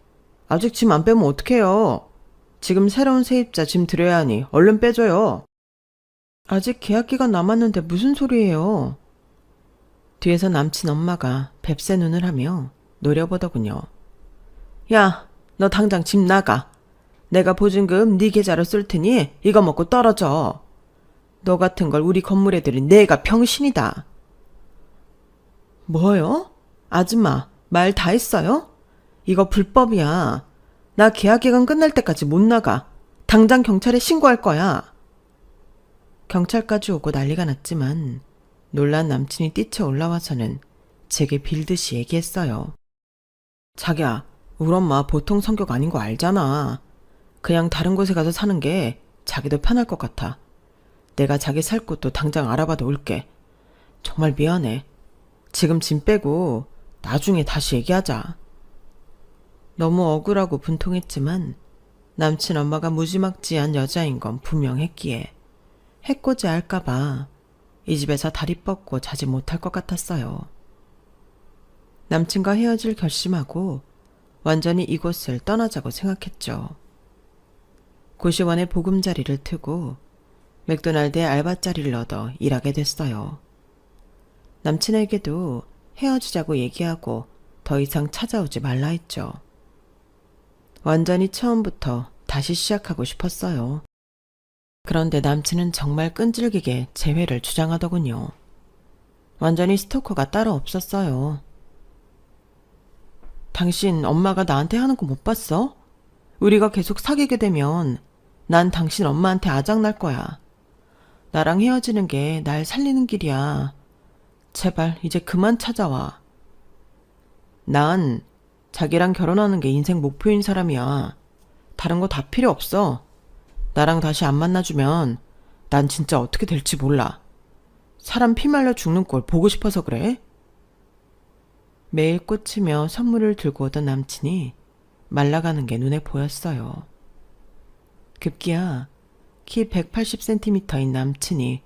아직 짐 안 빼면 어떡해요? 지금 새로운 세입자 짐 드려야 하니 얼른 빼줘요. 아직 계약 기간 남았는데 무슨 소리예요? 뒤에서 남친 엄마가 뱁새 눈을 하며 노려보더군요. 야, 너 당장 집 나가. 내가 보증금 네 계좌로 쓸 테니 이거 먹고 떨어져. 너 같은 걸 우리 건물 애들이 내가 병신이다. 뭐요? 아줌마, 말 다 했어요? 이거 불법이야. 나 계약기간 끝날 때까지 못 나가. 당장 경찰에 신고할 거야. 경찰까지 오고 난리가 났지만 놀란 남친이 뛰쳐 올라와서는 제게 빌듯이 얘기했어요. 자기야, 우리 엄마 보통 성격 아닌 거 알잖아. 그냥 다른 곳에 가서 사는 게 자기도 편할 것 같아. 내가 자기 살 곳도 당장 알아봐도 올게. 정말 미안해. 지금 짐 빼고 나중에 다시 얘기하자. 너무 억울하고 분통했지만 남친 엄마가 무지막지한 여자인 건 분명했기에 해코지 할까봐 이 집에서 다리 뻗고 자지 못할 것 같았어요. 남친과 헤어질 결심하고 완전히 이곳을 떠나자고 생각했죠. 고시원에 보금자리를 트고 맥도날드에 알바자리를 얻어 일하게 됐어요. 남친에게도 헤어지자고 얘기하고 더 이상 찾아오지 말라 했죠. 완전히 처음부터 다시 시작하고 싶었어요. 그런데 남친은 정말 끈질기게 재회를 주장하더군요. 완전히 스토커가 따로 없었어요. 당신 엄마가 나한테 하는 거 못 봤어? 우리가 계속 사귀게 되면 난 당신 엄마한테 아작날 거야. 나랑 헤어지는 게 날 살리는 길이야. 제발 이제 그만 찾아와. 난 자기랑 결혼하는 게 인생 목표인 사람이야. 다른 거 다 필요 없어. 나랑 다시 안 만나주면 난 진짜 어떻게 될지 몰라. 사람 피 말려 죽는 꼴 보고 싶어서 그래? 매일 꽂히며 선물을 들고 오던 남친이 말라가는 게 눈에 보였어요. 급기야 키 180cm인 남친이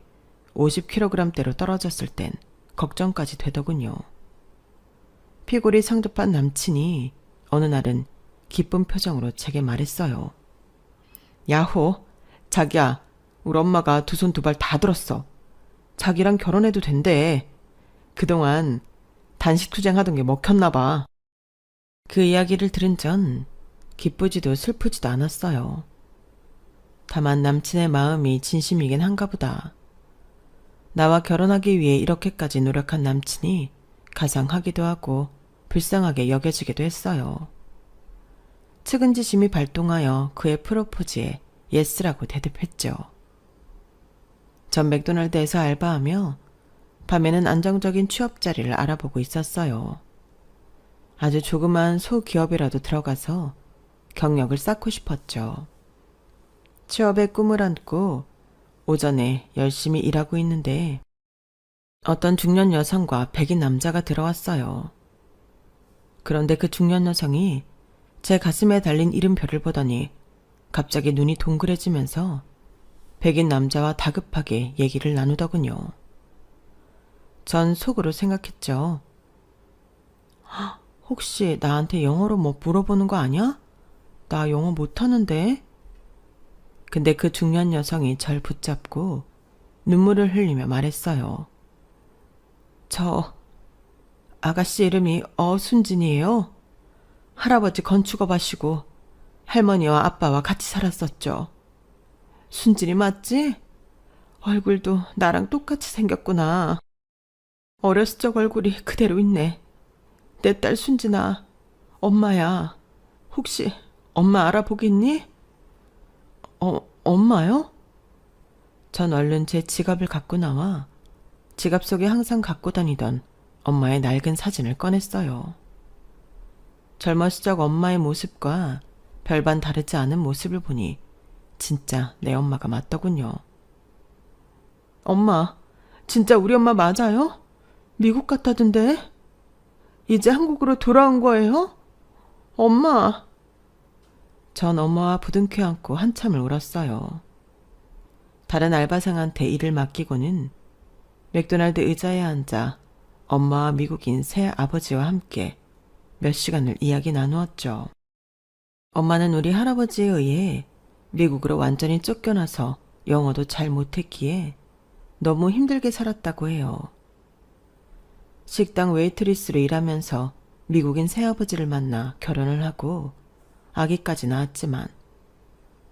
50kg대로 떨어졌을 땐 걱정까지 되더군요. 피골이 성급한 남친이 어느 날은 기쁜 표정으로 제게 말했어요. 야호, 자기야, 우리 엄마가 두 손 두 발 다 들었어. 자기랑 결혼해도 된대. 그동안 단식 투쟁하던 게 먹혔나 봐. 그 이야기를 들은 전 기쁘지도 슬프지도 않았어요. 다만 남친의 마음이 진심이긴 한가 보다. 나와 결혼하기 위해 이렇게까지 노력한 남친이 가상하기도 하고 불쌍하게 여겨지기도 했어요. 측은지심이 발동하여 그의 프로포즈에 예스라고 대답했죠. 전 맥도날드에서 알바하며 밤에는 안정적인 취업 자리를 알아보고 있었어요. 아주 조그만 소기업이라도 들어가서 경력을 쌓고 싶었죠. 취업의 꿈을 안고 오전에 열심히 일하고 있는데 어떤 중년 여성과 백인 남자가 들어왔어요. 그런데 그 중년 여성이 제 가슴에 달린 이름표를 보더니 갑자기 눈이 동그래지면서 백인 남자와 다급하게 얘기를 나누더군요. 전 속으로 생각했죠. 혹시 나한테 영어로 뭐 물어보는 거 아니야? 나 영어 못하는데? 근데 그 중년 여성이 절 붙잡고 눈물을 흘리며 말했어요. 저 아가씨 이름이 어순진이에요. 할아버지 건축업 하시고 할머니와 아빠와 같이 살았었죠. 순진이 맞지? 얼굴도 나랑 똑같이 생겼구나. 어렸을 적 얼굴이 그대로 있네. 내 딸 순진아, 엄마야. 혹시 엄마 알아보겠니? 엄마요? 전 얼른 제 지갑을 갖고 나와 지갑 속에 항상 갖고 다니던 엄마의 낡은 사진을 꺼냈어요. 젊었을 적 엄마의 모습과 별반 다르지 않은 모습을 보니 진짜 내 엄마가 맞더군요. 엄마, 진짜 우리 엄마 맞아요? 미국 갔다던데? 이제 한국으로 돌아온 거예요? 엄마! 전 엄마와 부둥켜 안고 한참을 울었어요. 다른 알바생한테 일을 맡기고는 맥도날드 의자에 앉아 엄마와 미국인 새 아버지와 함께 몇 시간을 이야기 나누었죠. 엄마는 우리 할아버지에 의해 미국으로 완전히 쫓겨나서 영어도 잘 못했기에 너무 힘들게 살았다고 해요. 식당 웨이트리스로 일하면서 미국인 새아버지를 만나 결혼을 하고 아기까지 낳았지만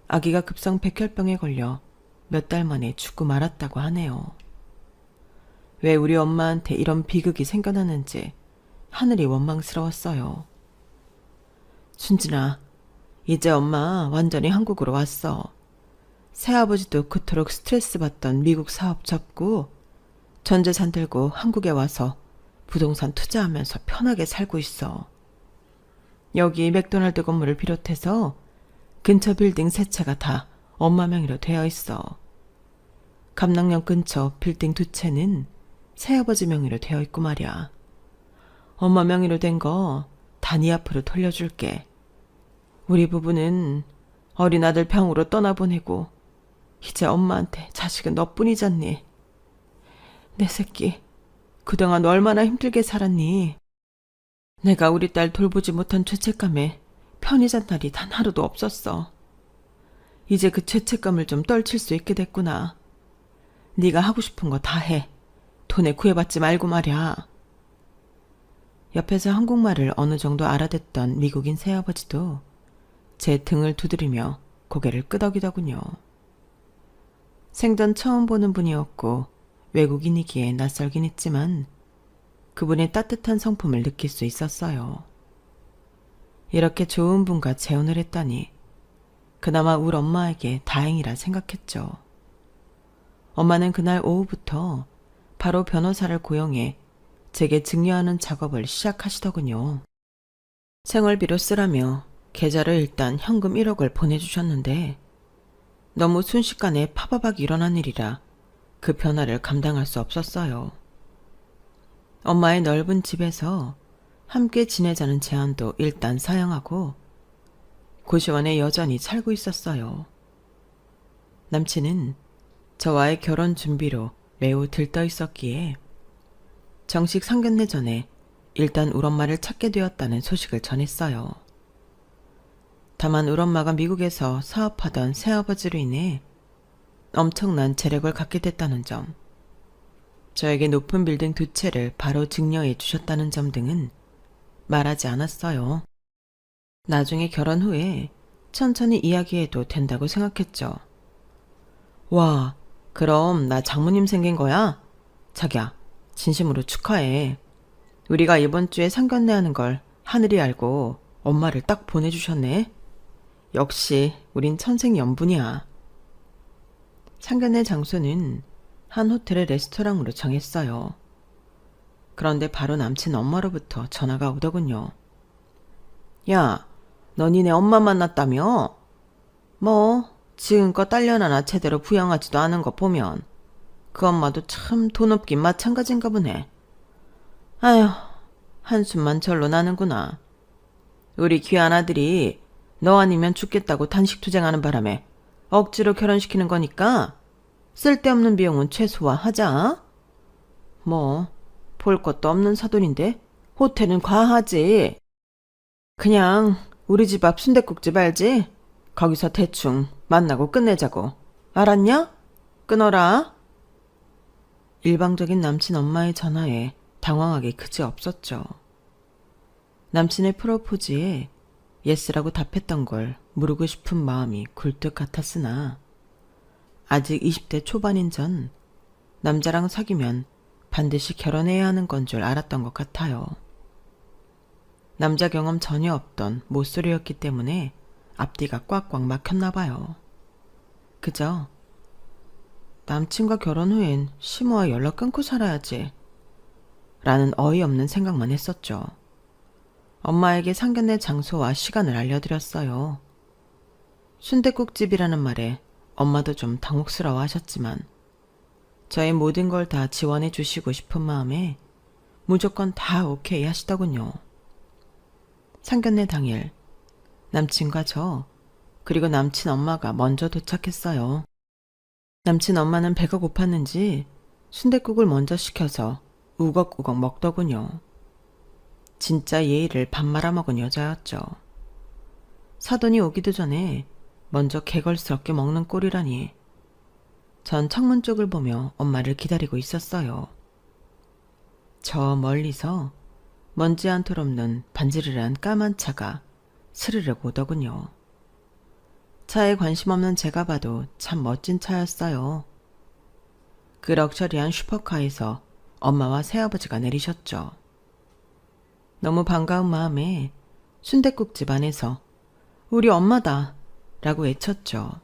아기가 급성 백혈병에 걸려 몇 달 만에 죽고 말았다고 하네요. 왜 우리 엄마한테 이런 비극이 생겨났는지 하늘이 원망스러웠어요. 순진아, 이제 엄마 완전히 한국으로 왔어. 새아버지도 그토록 스트레스 받던 미국 사업 접고 전 재산 들고 한국에 와서 부동산 투자하면서 편하게 살고 있어. 여기 맥도날드 건물을 비롯해서 근처 빌딩 세 채가 다 엄마 명의로 되어 있어. 감락역 근처 빌딩 두 채는 새아버지 명의로 되어 있고 말이야. 엄마 명의로 된 거 다 네 앞으로 돌려줄게. 우리 부부는 어린 아들 병으로 떠나보내고 이제 엄마한테 자식은 너뿐이잖니. 내 새끼, 그동안 얼마나 힘들게 살았니? 내가 우리 딸 돌보지 못한 죄책감에 편히 잔 날이 단 하루도 없었어. 이제 그 죄책감을 좀 떨칠 수 있게 됐구나. 네가 하고 싶은 거 다 해. 돈에 구애받지 말고 말이야. 옆에서 한국말을 어느 정도 알아듣던 미국인 새아버지도 제 등을 두드리며 고개를 끄덕이더군요. 생전 처음 보는 분이었고 외국인이기에 낯설긴 했지만 그분의 따뜻한 성품을 느낄 수 있었어요. 이렇게 좋은 분과 재혼을 했다니 그나마 우리 엄마에게 다행이라 생각했죠. 엄마는 그날 오후부터 바로 변호사를 고용해 제게 증여하는 작업을 시작하시더군요. 생활비로 쓰라며 계좌를 일단 현금 1억을 보내주셨는데 너무 순식간에 파바박 일어난 일이라 그 변화를 감당할 수 없었어요. 엄마의 넓은 집에서 함께 지내자는 제안도 일단 사양하고 고시원에 여전히 살고 있었어요. 남친은 저와의 결혼 준비로 매우 들떠 있었기에 정식 상견례 전에 일단 우리 엄마를 찾게 되었다는 소식을 전했어요. 다만 우리 엄마가 미국에서 사업하던 새아버지로 인해 엄청난 재력을 갖게 됐다는 점, 저에게 높은 빌딩 두 채를 바로 증여해 주셨다는 점 등은 말하지 않았어요. 나중에 결혼 후에 천천히 이야기해도 된다고 생각했죠. 와, 그럼 나 장모님 생긴 거야? 자기야, 진심으로 축하해. 우리가 이번 주에 상견례 하는 걸 하늘이 알고 엄마를 딱 보내주셨네. 역시 우린 천생연분이야. 상견례 장소는 한 호텔의 레스토랑으로 정했어요. 그런데 바로 남친 엄마로부터 전화가 오더군요. 야, 너 니네 엄마 만났다며? 뭐 지금껏 딸려나나 제대로 부양하지도 않은 거 보면 그 엄마도 참 돈 없긴 마찬가지인가 보네. 아휴, 한숨만 절로 나는구나. 우리 귀한 아들이 너 아니면 죽겠다고 단식투쟁하는 바람에 억지로 결혼시키는 거니까 쓸데없는 비용은 최소화하자. 뭐 볼 것도 없는 사돈인데 호텔은 과하지. 그냥 우리 집 앞 순댓국집 알지? 거기서 대충 만나고 끝내자고. 알았냐? 끊어라. 일방적인 남친 엄마의 전화에 당황하기 그지 없었죠. 남친의 프로포즈에 예스라고 답했던 걸 모르고 싶은 마음이 굴뚝 같았으나 아직 20대 초반인 전 남자랑 사귀면 반드시 결혼해야 하는 건 줄 알았던 것 같아요. 남자 경험 전혀 없던 모쏠이었기 때문에 앞뒤가 꽉꽉 막혔나 봐요. 그저 남친과 결혼 후엔 시모와 연락 끊고 살아야지 라는 어이없는 생각만 했었죠. 엄마에게 상견례 장소와 시간을 알려드렸어요. 순댓국집이라는 말에 엄마도 좀 당혹스러워 하셨지만 저의 모든 걸 다 지원해 주시고 싶은 마음에 무조건 다 오케이 하시더군요. 상견례 당일 남친과 저 그리고 남친 엄마가 먼저 도착했어요. 남친 엄마는 배가 고팠는지 순댓국을 먼저 시켜서 우걱우걱 먹더군요. 진짜 예의를 밥 말아먹은 여자였죠. 사돈이 오기도 전에 먼저 개걸스럽게 먹는 꼴이라니. 전 창문 쪽을 보며 엄마를 기다리고 있었어요. 저 멀리서 먼지 한 톨 없는 반지르르한 까만 차가 스르륵 오더군요. 차에 관심 없는 제가 봐도 참 멋진 차였어요. 그 럭셔리한 슈퍼카에서 엄마와 새아버지가 내리셨죠. 너무 반가운 마음에 순댓국집 안에서 우리 엄마다 라고 외쳤죠.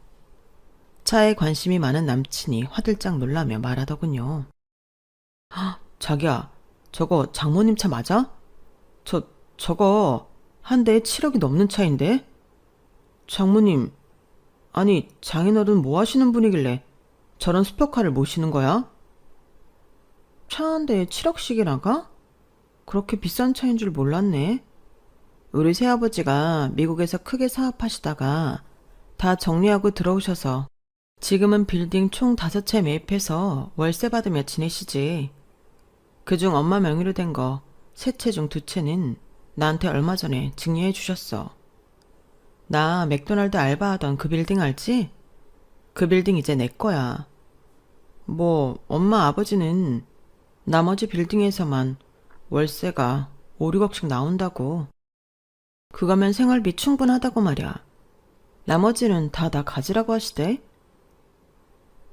차에 관심이 많은 남친이 화들짝 놀라며 말하더군요. 자기야, 저거 장모님 차 맞아? 저거 한 대에 7억이 넘는 차인데? 장모님, 아니 장인어른 뭐 하시는 분이길래 저런 슈퍼카를 모시는 거야? 차 한 대에 7억씩이나가? 그렇게 비싼 차인 줄 몰랐네. 우리 새아버지가 미국에서 크게 사업하시다가 다 정리하고 들어오셔서 지금은 빌딩 총 5채 매입해서 월세 받으며 지내시지. 그중 엄마 명의로 된 거 3채 중 2채는 나한테 얼마 전에 증여해 주셨어. 나 맥도날드 알바하던 그 빌딩 알지? 그 빌딩 이제 내 거야. 뭐 엄마 아버지는 나머지 빌딩에서만 월세가 5, 6억씩 나온다고. 그거면 생활비 충분하다고 말이야. 나머지는 다 나 가지라고 하시대.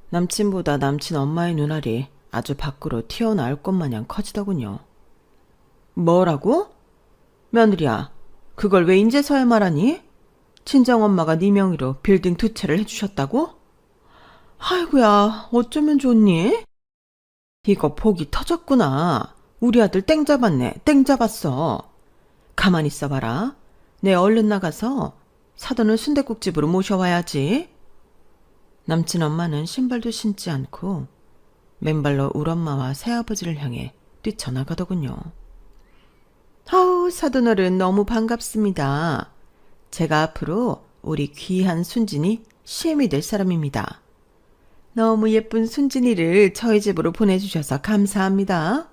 남친보다 남친 엄마의 눈알이 아주 밖으로 튀어나올 것 마냥 커지더군요. 뭐라고? 며느리야, 그걸 왜 인제서야 말하니? 친정엄마가 네 명의로 빌딩 2채를 해주셨다고? 아이고야, 어쩌면 좋니? 이거 복이 터졌구나. 우리 아들 땡 잡았네. 땡 잡았어. 가만히 있어봐라. 내 얼른 나가서 사돈을 순댓국집으로 모셔와야지. 남친 엄마는 신발도 신지 않고 맨발로 울 엄마와 새아버지를 향해 뛰쳐나가더군요. 아우, 사돈어른 너무 반갑습니다. 제가 앞으로 우리 귀한 순진이 시엠이 될 사람입니다. 너무 예쁜 순진이를 저희 집으로 보내주셔서 감사합니다.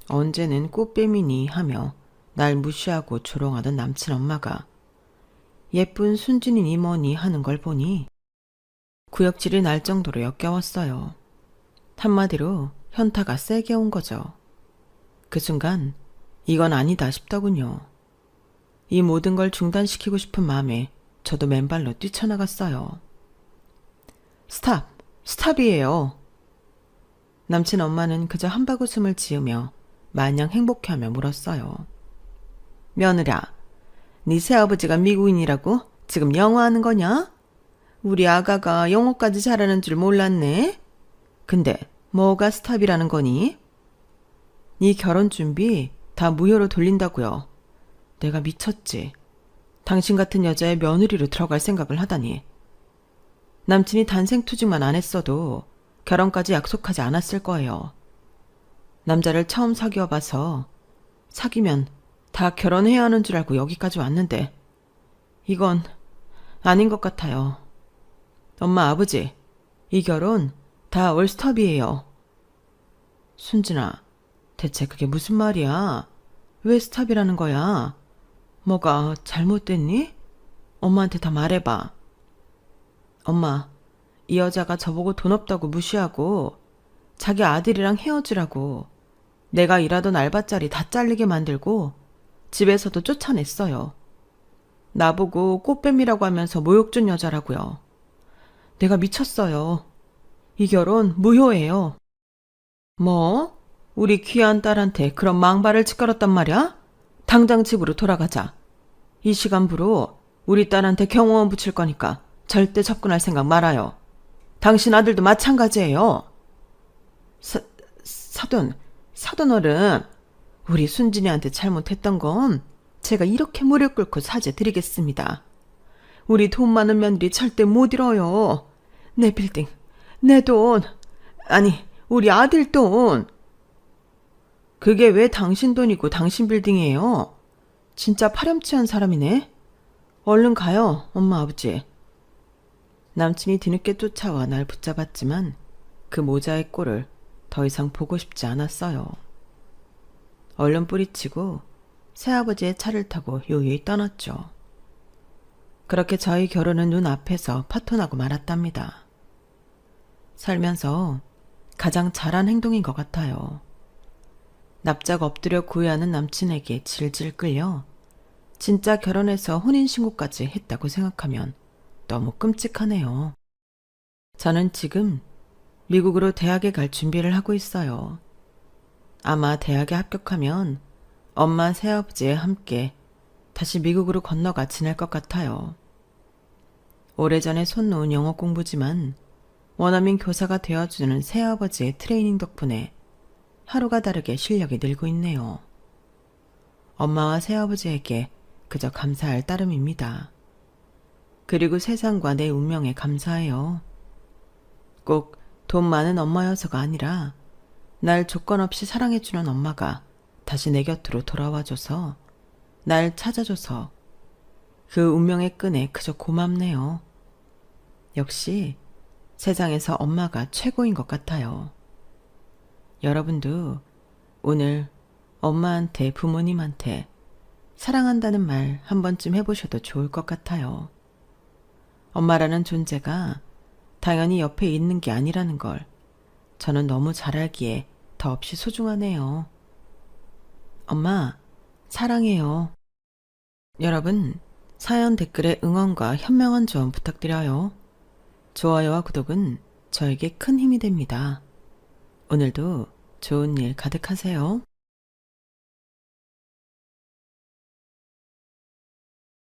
언제는 꽃뱀이니 하며 날 무시하고 조롱하던 남친 엄마가 예쁜 순진이니 뭐니 하는 걸 보니 구역질이 날 정도로 역겨웠어요. 한마디로 현타가 세게 온 거죠. 그 순간 이건 아니다 싶더군요. 이 모든 걸 중단시키고 싶은 마음에 저도 맨발로 뛰쳐나갔어요. 스탑이에요. 남친 엄마는 그저 한바구음을 지으며 마냥 행복해하며 물었어요. 며느라, 네 새아버지가 미국인이라고 지금 영어하는 거냐? 우리 아가가 영어까지 잘하는 줄 몰랐네. 근데 뭐가 스탑이라는 거니? 네 결혼 준비 다 무효로 돌린다고요. 내가 미쳤지. 당신 같은 여자의 며느리로 들어갈 생각을 하다니. 남친이 단생투직만 안 했어도 결혼까지 약속하지 않았을 거예요. 남자를 처음 사귀어봐서 사귀면 다 결혼해야 하는 줄 알고 여기까지 왔는데 이건 아닌 것 같아요. 엄마, 아버지, 이 결혼 다 올스톱이에요. 순진아, 대체 그게 무슨 말이야? 왜 스탑이라는 거야? 뭐가 잘못됐니? 엄마한테 다 말해봐. 엄마, 이 여자가 저보고 돈 없다고 무시하고 자기 아들이랑 헤어지라고 내가 일하던 알바자리 다 잘리게 만들고 집에서도 쫓아냈어요. 나보고 꽃뱀이라고 하면서 모욕 준 여자라고요. 내가 미쳤어요. 이 결혼 무효예요. 뭐? 우리 귀한 딸한테 그런 망발을 짓거렸단 말이야? 당장 집으로 돌아가자. 이 시간부로 우리 딸한테 경호원 붙일 거니까 절대 접근할 생각 말아요. 당신 아들도 마찬가지예요. 사돈 어른, 우리 순진이한테 잘못했던 건 제가 이렇게 무릎 꿇고 사죄드리겠습니다. 우리 돈 많은 며느리 절대 못 잃어요. 내 빌딩, 내 돈, 아니 우리 아들 돈. 그게 왜 당신 돈이고 당신 빌딩이에요? 진짜 파렴치한 사람이네. 얼른 가요, 엄마 아버지. 남친이 뒤늦게 쫓아와 날 붙잡았지만 그 모자의 꼴을 더 이상 보고 싶지 않았어요. 얼른 뿌리치고 새아버지의 차를 타고 요요히 떠났죠. 그렇게 저희 결혼은 눈앞에서 파토나고 말았답니다. 살면서 가장 잘한 행동인 것 같아요. 납작 엎드려 구애하는 남친에게 질질 끌려 진짜 결혼해서 혼인신고까지 했다고 생각하면 너무 끔찍하네요. 저는 지금 미국으로 대학에 갈 준비를 하고 있어요. 아마 대학에 합격하면 엄마 새아버지와 함께 다시 미국으로 건너가 지낼 것 같아요. 오래전에 손 놓은 영어 공부지만 원어민 교사가 되어주는 새아버지의 트레이닝 덕분에 하루가 다르게 실력이 늘고 있네요. 엄마와 새아버지에게 그저 감사할 따름입니다. 그리고 세상과 내 운명에 감사해요. 꼭 돈 많은 엄마여서가 아니라 날 조건 없이 사랑해주는 엄마가 다시 내 곁으로 돌아와줘서 날 찾아줘서 그 운명의 끈에 그저 고맙네요. 역시 세상에서 엄마가 최고인 것 같아요. 여러분도 오늘 엄마한테 부모님한테 사랑한다는 말 한 번쯤 해보셔도 좋을 것 같아요. 엄마라는 존재가 당연히 옆에 있는 게 아니라는 걸 저는 너무 잘 알기에 더없이 소중하네요. 엄마, 사랑해요. 여러분, 사연 댓글에 응원과 현명한 조언 부탁드려요. 좋아요와 구독은 저에게 큰 힘이 됩니다. 오늘도 좋은 일 가득하세요.